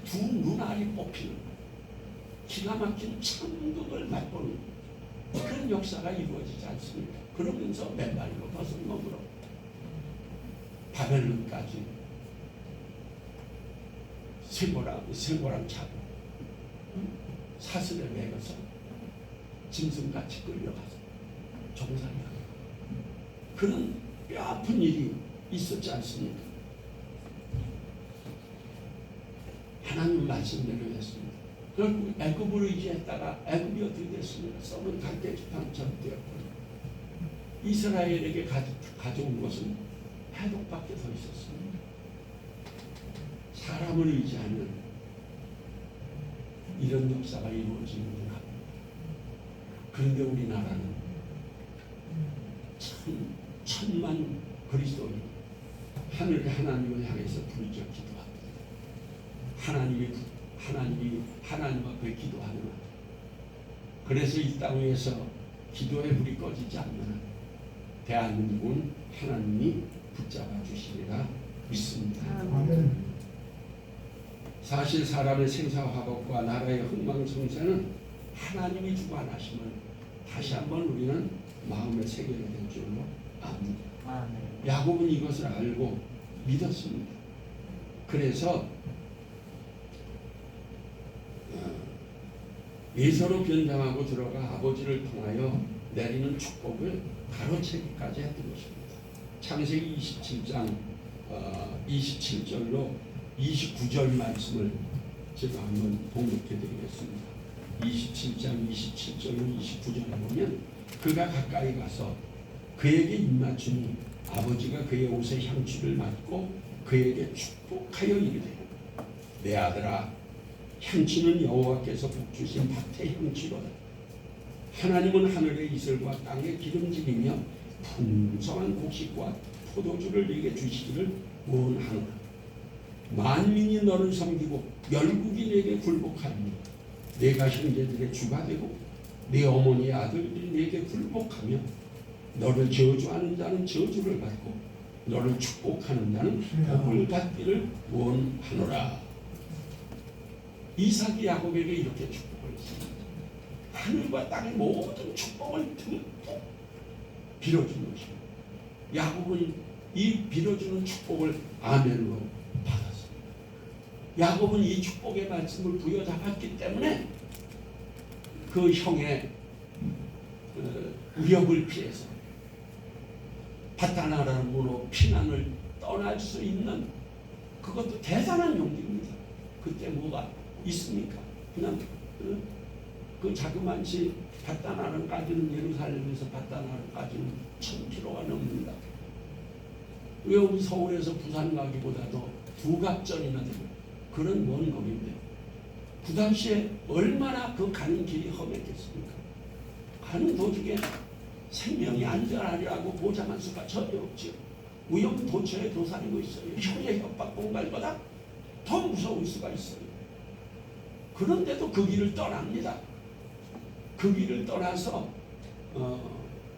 두 눈알이 뽑히는 기가 막힌 참극을 맛보는 그런 역사가 이루어지지 않습니까? 그러면서 맨발로 벗은 몸으로 바벨론까지 쇠고랑 차고 사슬에 매어서 짐승같이 끌려가서 종살이하고 그런 뼈아픈 일이 있었지 않습니까? 하나님 말씀대로 했습니다. 결국 애굽을 의지했다가 애굽이 어떻게 됐습니까? 썩은 갈대지팡이처럼 되었고 이스라엘에게 가져온 것은 해독밖에 더 있었습니다. 사람을 의지하는 이런 역사가 이루어지는구나. 그런데 우리나라는 천만 그리스도인 하늘의 하나님을 향해서 부르짖어 기도합니다. 하나님 앞에 기도하는 그래서 이 땅 위에서 기도의 불이 꺼지지 않는 대한민국은 하나님이 붙잡아 주시리라 믿습니다. 아멘. 사실 사람의 생사화복과 나라의 흥망성쇠는 하나님이 주관하심을 다시 한번 우리는 마음에 새겨야 될 줄로 압니다. 야곱은 이것을 알고 믿었습니다. 그래서 예서로 변장하고 들어가 아버지를 통하여 내리는 축복을 가로채기까지 했던 것입니다. 창세기 27장 27절로 29절 말씀을 제가 한번 봉독해 드리겠습니다. 27장 27절로 29절에 보면 그가 가까이 가서 그에게 입맞추니 아버지가 그의 옷에 향취를 맡고 그에게 축복하여 이르되 내 아들아 향취는 여호와께서 복주신 밭의 향취로다. 하나님은 하늘의 이슬과 땅의 기름짐이며 풍성한 곡식과 포도주를 네게 주시기를 원하노라. 만민이 너를 섬기고 열국이 네게 굴복하리니 내가 형제들의 주가 되고 네 어머니의 아들들이 네게 굴복하며 너를 저주하는 자는 저주를 받고 너를 축복하는 자는 복을 받기를 원하노라. 이삭이 야곱에게 이렇게 축복을 했습니다. 하늘과 땅의 모든 축복을 듬뿍 빌어준 것입니다. 야곱은 이 빌어주는 축복을 아멘으로 받았습니다. 야곱은 이 축복의 말씀을 부여잡았기 때문에 그 형의 위협을 피해서 바다나라는 문으로 피난을 떠날 수 있는 그것도 대단한 용기입니다. 그때 뭐가 있습니까? 그냥 그 자그만치 바다나라까지는 예루살렘에서 바다나라까지는 1000km가 넘는다. 왜 우리 서울에서 부산 가기보다도 두갑전이나 되는 그런 먼 거리인데 그 당시에 얼마나 그 가는 길이 험했겠습니까? 가는 도중에 생명이 안전하리라고 보장할 수가 전혀 없죠. 우연도처에 도사리고 있어요. 형의 협박 공갈보다 더 무서울 수가 있어요. 그런데도 그 길을 떠납니다. 그 길을 떠나서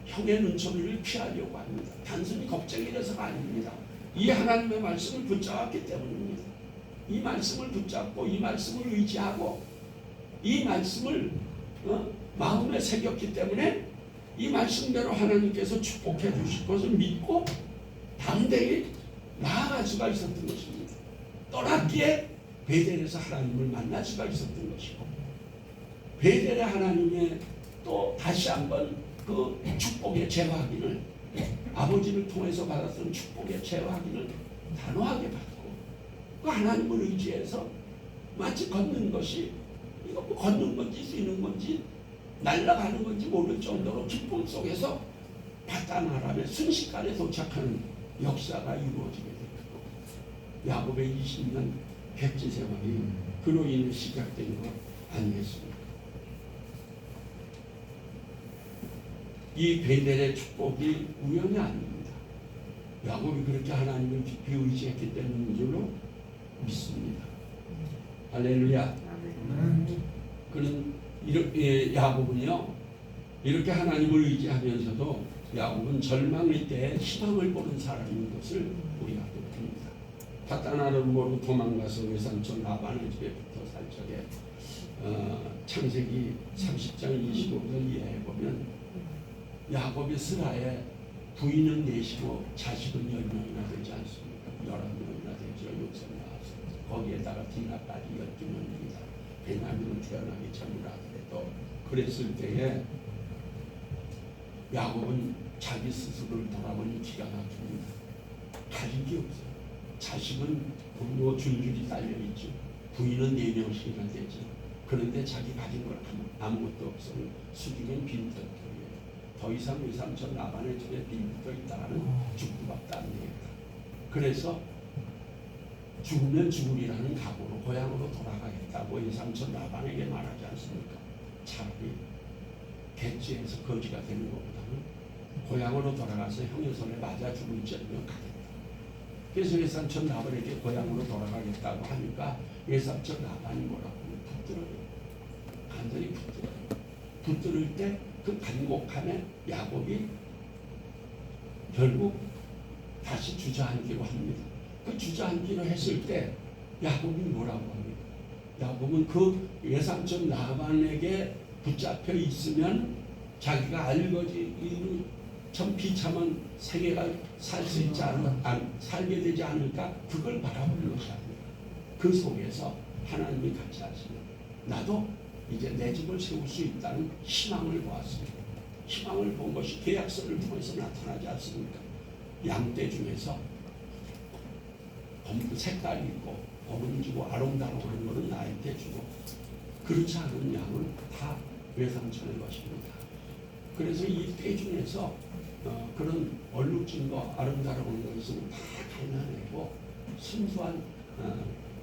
형의 눈초리를 피하려고 합니다. 단순히 겁쟁이라서가 아닙니다. 이 하나님의 말씀을 붙잡았기 때문입니다. 이 말씀을 붙잡고 이 말씀을 의지하고 이 말씀을 마음에 새겼기 때문에 이 말씀대로 하나님께서 축복해 주실 것을 믿고 담대히 나아갈 수가 있었던 것입니다. 떠났기에 베델에서 하나님을 만날 수가 있었던 것이고 베델의 하나님의 또 다시 한번 그 축복의 재확인을 아버지를 통해서 받았던 축복의 재확인을 단호하게 받고 그 하나님을 의지해서 마치 걷는 것이 이거 뭐 걷는 건지 뛰는 건지 날아가는 건지 모를 정도로 기쁨 속에서 바다나람의 순식간에 도착하는 역사가 이루어지게 됐고 야곱의 20년 객지 생활이 그로 인해 시작된 것 아니겠습니까? 이 베델의 축복이 우연이 아닙니다. 야곱이 그렇게 하나님을 깊이 의지했기 때문인 줄로 믿습니다. 할렐루야. 그는 야곱은요 이렇게 하나님을 의지하면서도 야곱은 절망의 때에 희망을 보는 사람인 것을 우리가 봅니다. 파다나람으로 도망가서 외삼촌 라반의 집에 붙어 살 적에 창세기 30장 25절 이하에 보면 야곱이 스라에 부인은 넷이고 자식은 10명이나 되지 않습니까? 11명이나 되죠. 육성 나와서 거기에다가 디나까지 12명입니다. 베냐민은 태어나기 전이라 하더라도 그랬을 때에 야곱은 자기 스스로를 돌아보니 기가 막힙니다. 가진 게 없어요. 자식은 뭐 줄줄이 딸려있죠. 부인은 4명씩이나 되죠. 그런데 자기 가진 걸 아무것도 없어요. 수직은 빈털터리예요. 더 이상 외삼촌 라반의 집에 빈부터 있다가는 죽도 밥도 안 되겠다. 그래서 죽으면 죽으리라는 각오로 고향으로 돌아가겠다고 외삼촌 라반에게 말하지 않습니까? 차라리 객지에서 거지가 되는 것보다는 고향으로 돌아가서 형의 손에 맞아 죽을지언정 가겠다. 그래서 외삼촌 라반에게 고향으로 돌아가겠다고 하니까 외삼촌 라반이 뭐라고 붙들어요. 간절히 붙들어요. 붙들을 때 그 간곡함에 야곱이 결국 다시 주저앉기로 합니다. 그 주저앉기로 했을 때 야곱이 뭐라고 합니까? 야곱은 그 외삼촌 라반에게 붙잡혀 있으면 자기가 알거지로 참 비참한 세계가 살 수 있지 살게 되지 않을까 그걸 바라보는 것이 아닙니다. 그 속에서 하나님이 같이 하시면 나도 이제 내 집을 세울 수 있다는 희망을 보았습니다. 희망을 본 것이 계약서를 통해서 나타나지 않습니까? 양떼 중에서 색깔이 있고 어른지고 아롱다롱한 것은 나한테 주고 그렇지 않은 양은 다 외삼촌의 것입니다. 그래서 이 떼 중에서 그런 얼룩진 거 아름다운 것은 다 갈라내고 순수한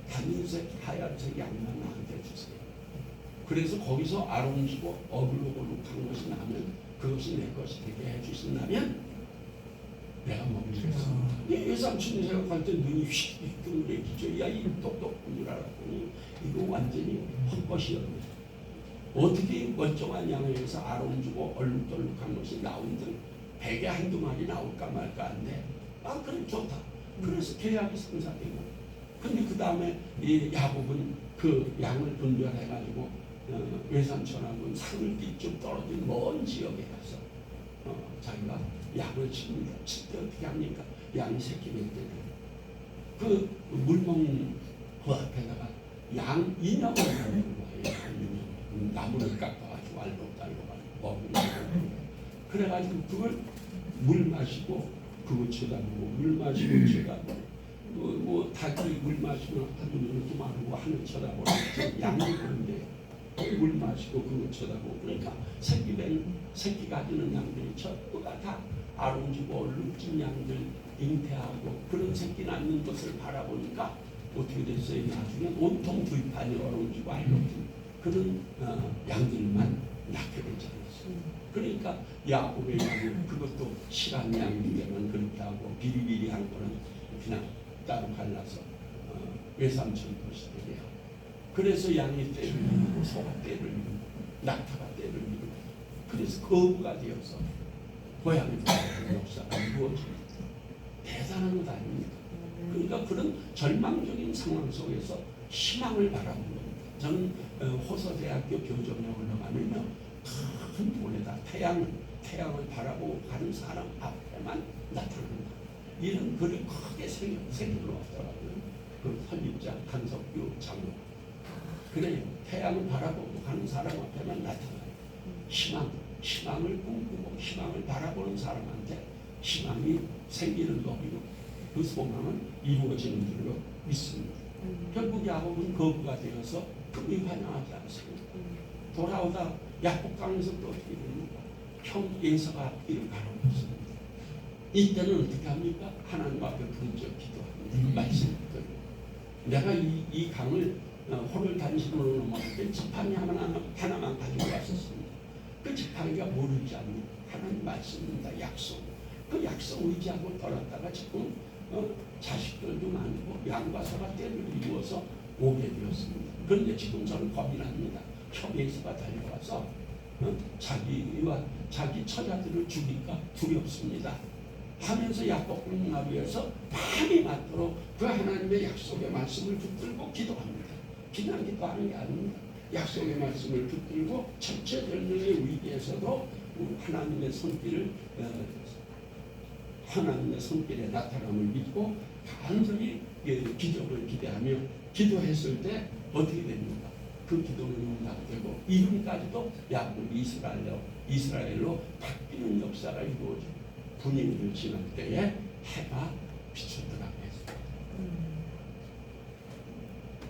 단색 하얀색 양만 나한테 주세요. 그래서 거기서 아롱지고 어글로글룩한 것이 나면 그것이 내 것이 되게 해주신다면 내가 먹겠습니다. 이 외삼촌이 생각할 때 눈이 휙 뜨문해지죠. 야, 이 똑똑한 줄 알았더니 이거 완전히 헛것이었네. 어떻게 멀쩡한 양에서 아롱지고 얼룩덜룩한 것이 나온들 100에 한두 마리 나올까 말까 한데 그래 좋다. 그래서 계약이 성사되고 근데 그 다음에 이 야곱은 그 양을 분별해가지고 외삼촌하고는 산을빛 좀 떨어진 먼 지역에 가서 자기가 양을 칩니다. 칠 때 어떻게 합니까? 양이 새끼 낼 때는 그 물먹는 그 앞에다가 양 인형을 만드는 거예요. 나무를 깎아가지고 알록달록 먹는 거예요. 그래가지고 그걸 물 마시고 그거 쳐다보고 물 마시고 쳐다보고 뭐 닭이 물 마시면 눈을 마르고 하늘 쳐다보고 양이 그런데 물 마시고 그거 쳐다보고 그러니까 새끼 가지는 양들이 전부가 다 아롱지고 얼룩진 양들 잉태하고 그런 새끼 낳는 것을 바라보니까 어떻게 됐어요? 나중에 온통 불판이 얼룩지고 알록진 그런 양들만 낳게 되지 않았어요. 그러니까 야곱의 양은 그것도 실한 양이면 그렇게 하고 비리비리한 거는 그냥 따로 갈라서 외삼촌 것이 되게 하고 그래서 양이 때를 밀고 소가 때를 밀고 낙타가 때를 밀고 그래서 거부가 되어서 고향에 돌아가는 역사가 이루어집니다. 대단한 것 아닙니까? 그러니까 그런 절망적인 상황 속에서 희망을 바라보는 겁니다. 저는 호서대학교 교정에 올라가면요 큰 돌에다 태양을 바라보고 가는 사람 앞에만 나타난다. 이런 글이 크게 새겨로 왔더라고요. 그 설립자 강석규 장로. 그래요. 태양을 바라보고 가는 사람 앞에만 나타나요. 희망을 꿈꾸고 희망을 바라보는 사람한테 희망이 생기는 법이고 그 소망은 이루어지는 줄로 믿습니다. 결국 야곱은 거부가 되어서 금이 환영하지 않습니다. 돌아오다 야곱강에서 또 어떻게 됩니까? 형 에서가 앞길을 가로막습니다. 이때는 어떻게 합니까? 하나님 앞에 부르짖어 기도합니다. 말씀을 듣고 내가 이 강을 호를 단신으로 넘어갈 때 지팡이 하나만 가지고 왔었습니다. 그 지팡이가 모르지 않는 하나님 말씀입니다. 약속. 그 약속 의지하고 돌았다가 지금 자식들도 많고 양과 소가 때를 이루어서 오게 되었습니다. 그런데 지금 저는 겁이 납니다. 혀에서가 달려와서 자기와 자기 처자들을 죽일까 두렵습니다. 하면서 야곱을 위해서 밤이 맞도록 그 하나님의 약속의 말씀을 붙들고 기도합니다. 그냥 기도하는 게 아닙니다. 약속의 말씀을 붙들고 전체적인 위기에서도 하나님의 손길에 나타남을 믿고 간절히 기적을 기대하며 기도했을 때 어떻게 됩니까? 그 기도는 응답되고 이름까지도 야곱이 이스라엘로 바뀌는 역사가 이루어지고 분위기를 지날 때에 해가 비추더라고 했습니다.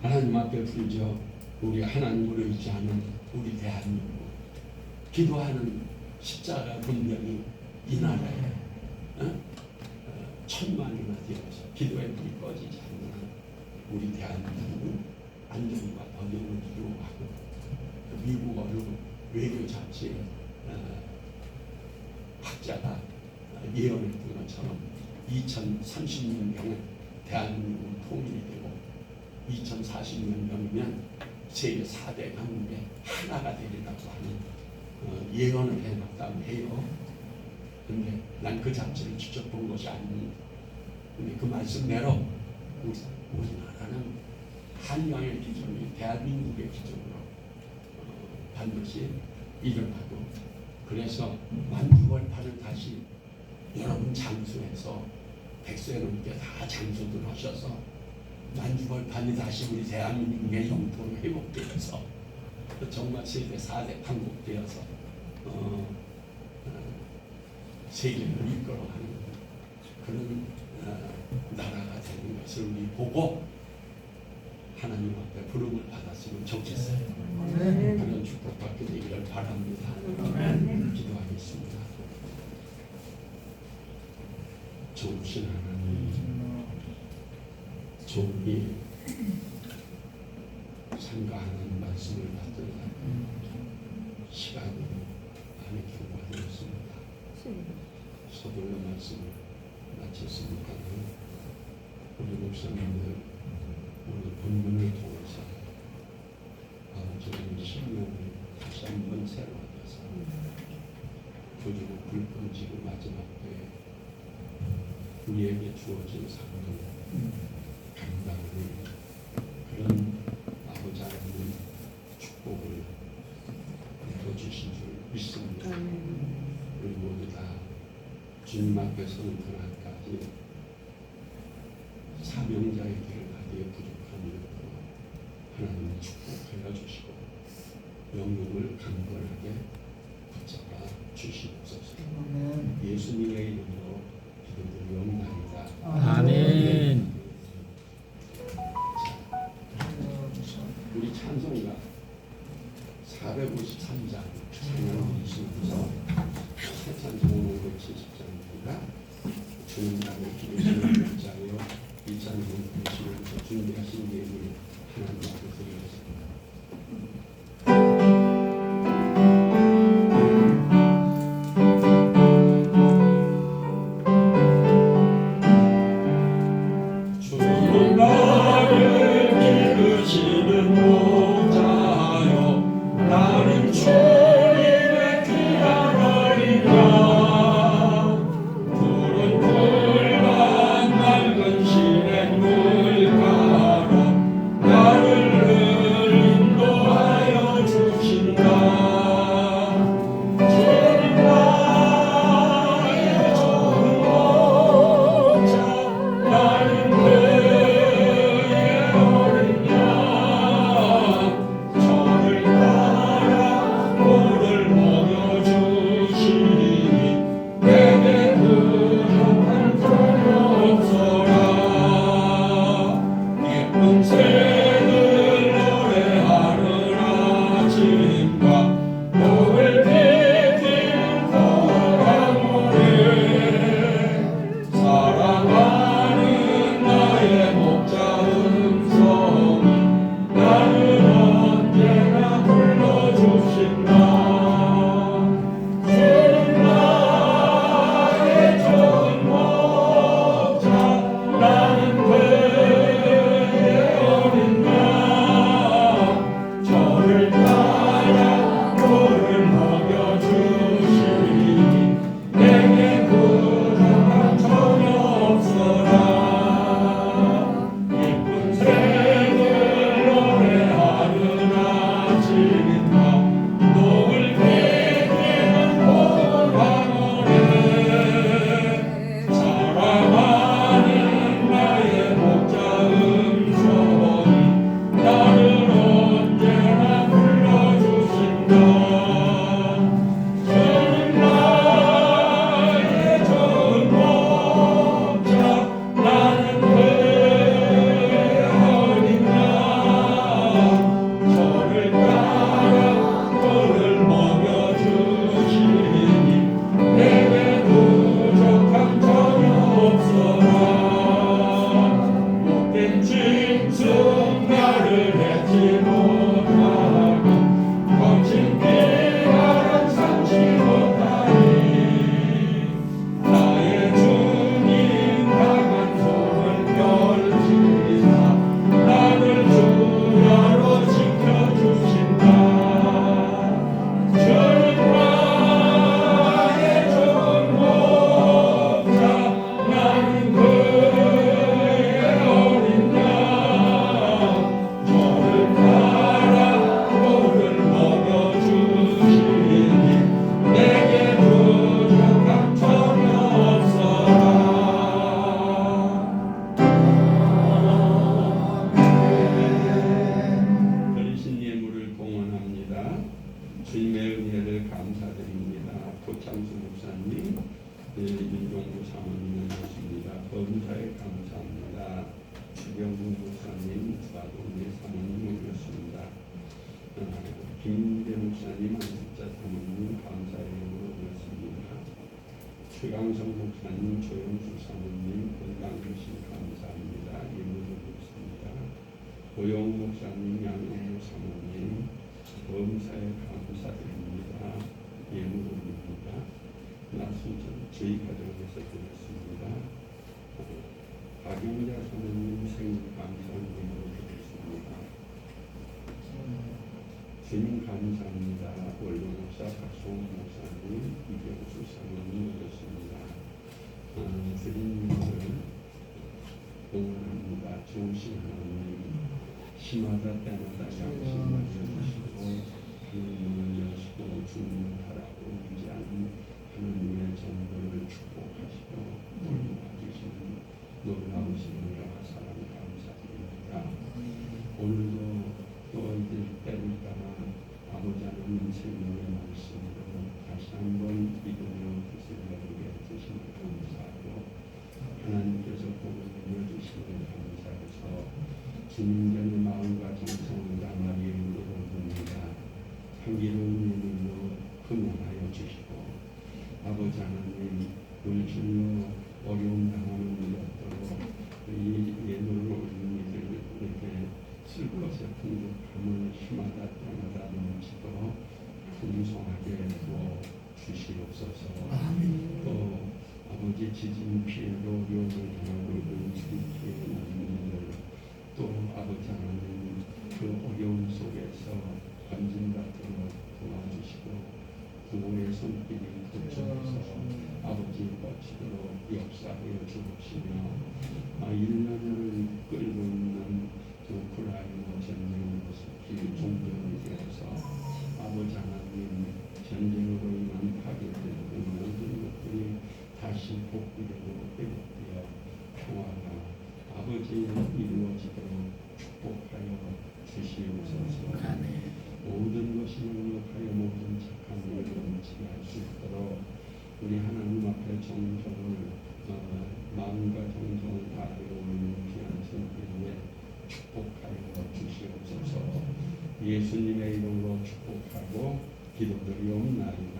하나님 앞에 부르짖어 우리 하나님을 의지하는 우리 대한민국 기도하는 십자가 분명히 이 나라에 천만이나 되어서 기도의 불이 꺼지지 않는 우리 대한민국은 안정과 번영을 이루어가고 미국 어느 외교 잡지에 학자가 예언했던 것처럼 2030년경에 대한민국은 통일이 되고 2040년경이면 세계 4대 강국의 하나가 되리라고 하는 예언을 해놨다고 해요. 근데 난 그 잡지를 직접 본 것이 아닙니다. 근데 그 말씀대로 우리나라는 한강의 기준이 대한민국의 기준으로 반드시 일어나고 그래서 만주벌판을 다시 여러분 장수해서 100세 넘게 다 장수들 하셔서 만주벌판이 다시 우리 대한민국의 영토로 회복되어서 정말 세계 4대 강국되어서 세계를 이끌어가는 그런 나라가 되는 것을 우리 보고 하나님 앞에 부름을 받았으면 좋겠어요. 그런 축복받게 되기를 바랍니다. 기도하겠습니다. 좋으신 하나님, 좋이 상가하는 말씀을 받들다 시간이 많이 경과되었습니다. 서둘러 말씀을 마쳤습니다. 우리 목사님들 오늘 본문을 통해서 아버지의 신명을 다시 한번 새로 하셔서 조주고 불 꺼지고 마지막 때에 우리에게 주어진 상을 감당하는 그런 아버지 하나님 축복을 내려주신 줄 믿습니다. 우리 모두 다 주님 앞에 서는 그날까지 사명자의 길을 가기에 부족함이 하나님 축복하여 주시고 영웅을 강건하게 붙잡아 주시옵소서. 예수님의 이름으로 기도드리옵나이다. 아멘. 우리 찬송가 453장 찬양 29서 새 찬송은 570장입니다. 주님 나를 기도시는 글자요 이 찬송 부르시면서 준비하신 예물 하나님 앞에 드리겠습니다. 주님 나를 기르시는 목자요 나는 주님의 귀한 어린 양 푸른 풀과 맑은 시냇 물가로 나를 인도하여 윤종구 사모님이었습니다. 범사에 감사합니다. 추경구 목사님, 마동리 사모님이었습니다. 김대 목사님, 안식자 사모님 감사의 의무였습니다. 최강성 목사님, 조영수 사모님 건강주신 감사합니다. 예물드렸습니다. 고영 목사님, 양영무 사모님 범사에 감사드립니다. 예물드립니다. 나순전 저희 가정에서 드렸습니다. 박영자 사모님 생일 감사한 예물을 드렸습니다. 주님 감사합니다. 원로 목사 박송 목사님, 이경수 사모님 드렸습니다. 드린 예물을 응원합니다. 좋으신 하나님, 시마다 때마다 양심을 주시고 하나님을 여시고 주님을 바라고 의지하는 하나님의 정보를 축복하시고 돌보아주시는 놀라우신 은혜와 사랑 감사드립니다. 오늘도 또 이제 때를 따라 아버지 하나님 생명의 말씀으로 다시 한번 믿음으로 뜻을 이루게 해주시는 감사하고 하나님께서 복을 내려주시는 감사해서 주님의 마음과 정성을 담아 예물로 드립니다. 향기로운 예물로 흠양하여 주시고 아버지 하나님 물질로 어려움 당하는 일 없도록 이 예물을 올리는 이들에게 쓸 것에 풍족함을 힘마다 때마다 넘치도록 풍성하게 부어 주시옵소서. 또 아버지 지진 피해로 어려움을 당하고 있는 지진 피해 난민들 또 아버지 하나님 그 어려움 속에서 건진받도록 도와주시고 부모의 손길이 그쪽에서 아버지 뻗치도록 역사하여 주옵시며 1년을 끌고 있는 우크라이나 전쟁의 모습이 종전이 되어서 아버지 하나님 전쟁으로 인한 파괴되는 모든 것들이 다시 복구되고 회복되어 평화가 아버지 이루어지도록 축복하여 주시옵소서. 모든 것이 능력하여 모든 착한 일을 지할 수 있도록 우리 하나님 앞에 정성을 마음과 정성을 다하여 오는 귀한 성령에 축복하여 주시옵소서. 예수님의 이름으로 축복하고 기도드리옵나이다.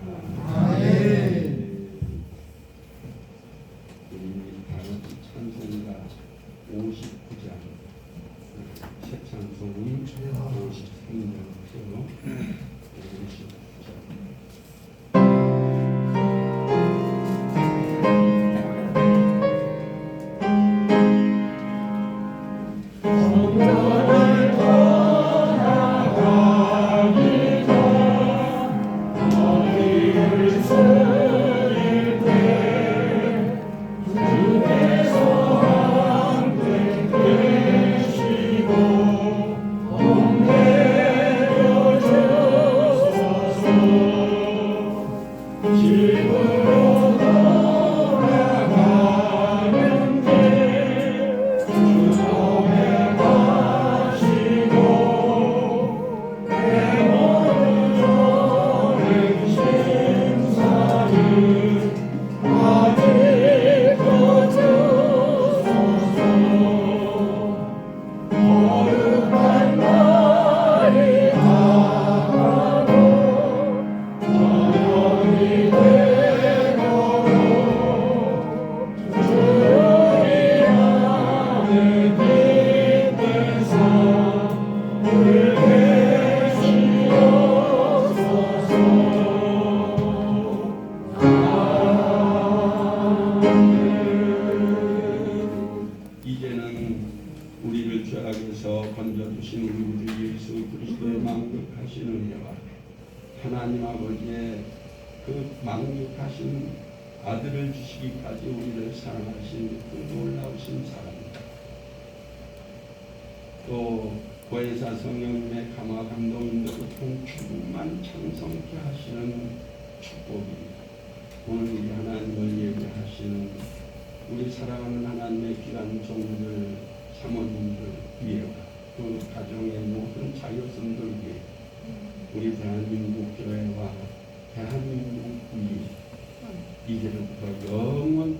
우리 다같이 찬송가 59장 새 찬송은 53장으로 읽으시옵소서. 을 하나님 아버지의 그 망육하신 아들을 주시기까지 우리를 사랑하신 그 놀라우신 사랑, 또 보혜사 성령님의 감화 감동인들을 통 충만 창성케 하시는 축복입니다. 오늘 우리 하나님을 예배하시는 우리 사랑하는 하나님의 귀한 종들, 사모님들 위에와 그 가정의 모든 자녀선들 위에 우리 대한민국 교회와 대한민국 이 이제부터 영원히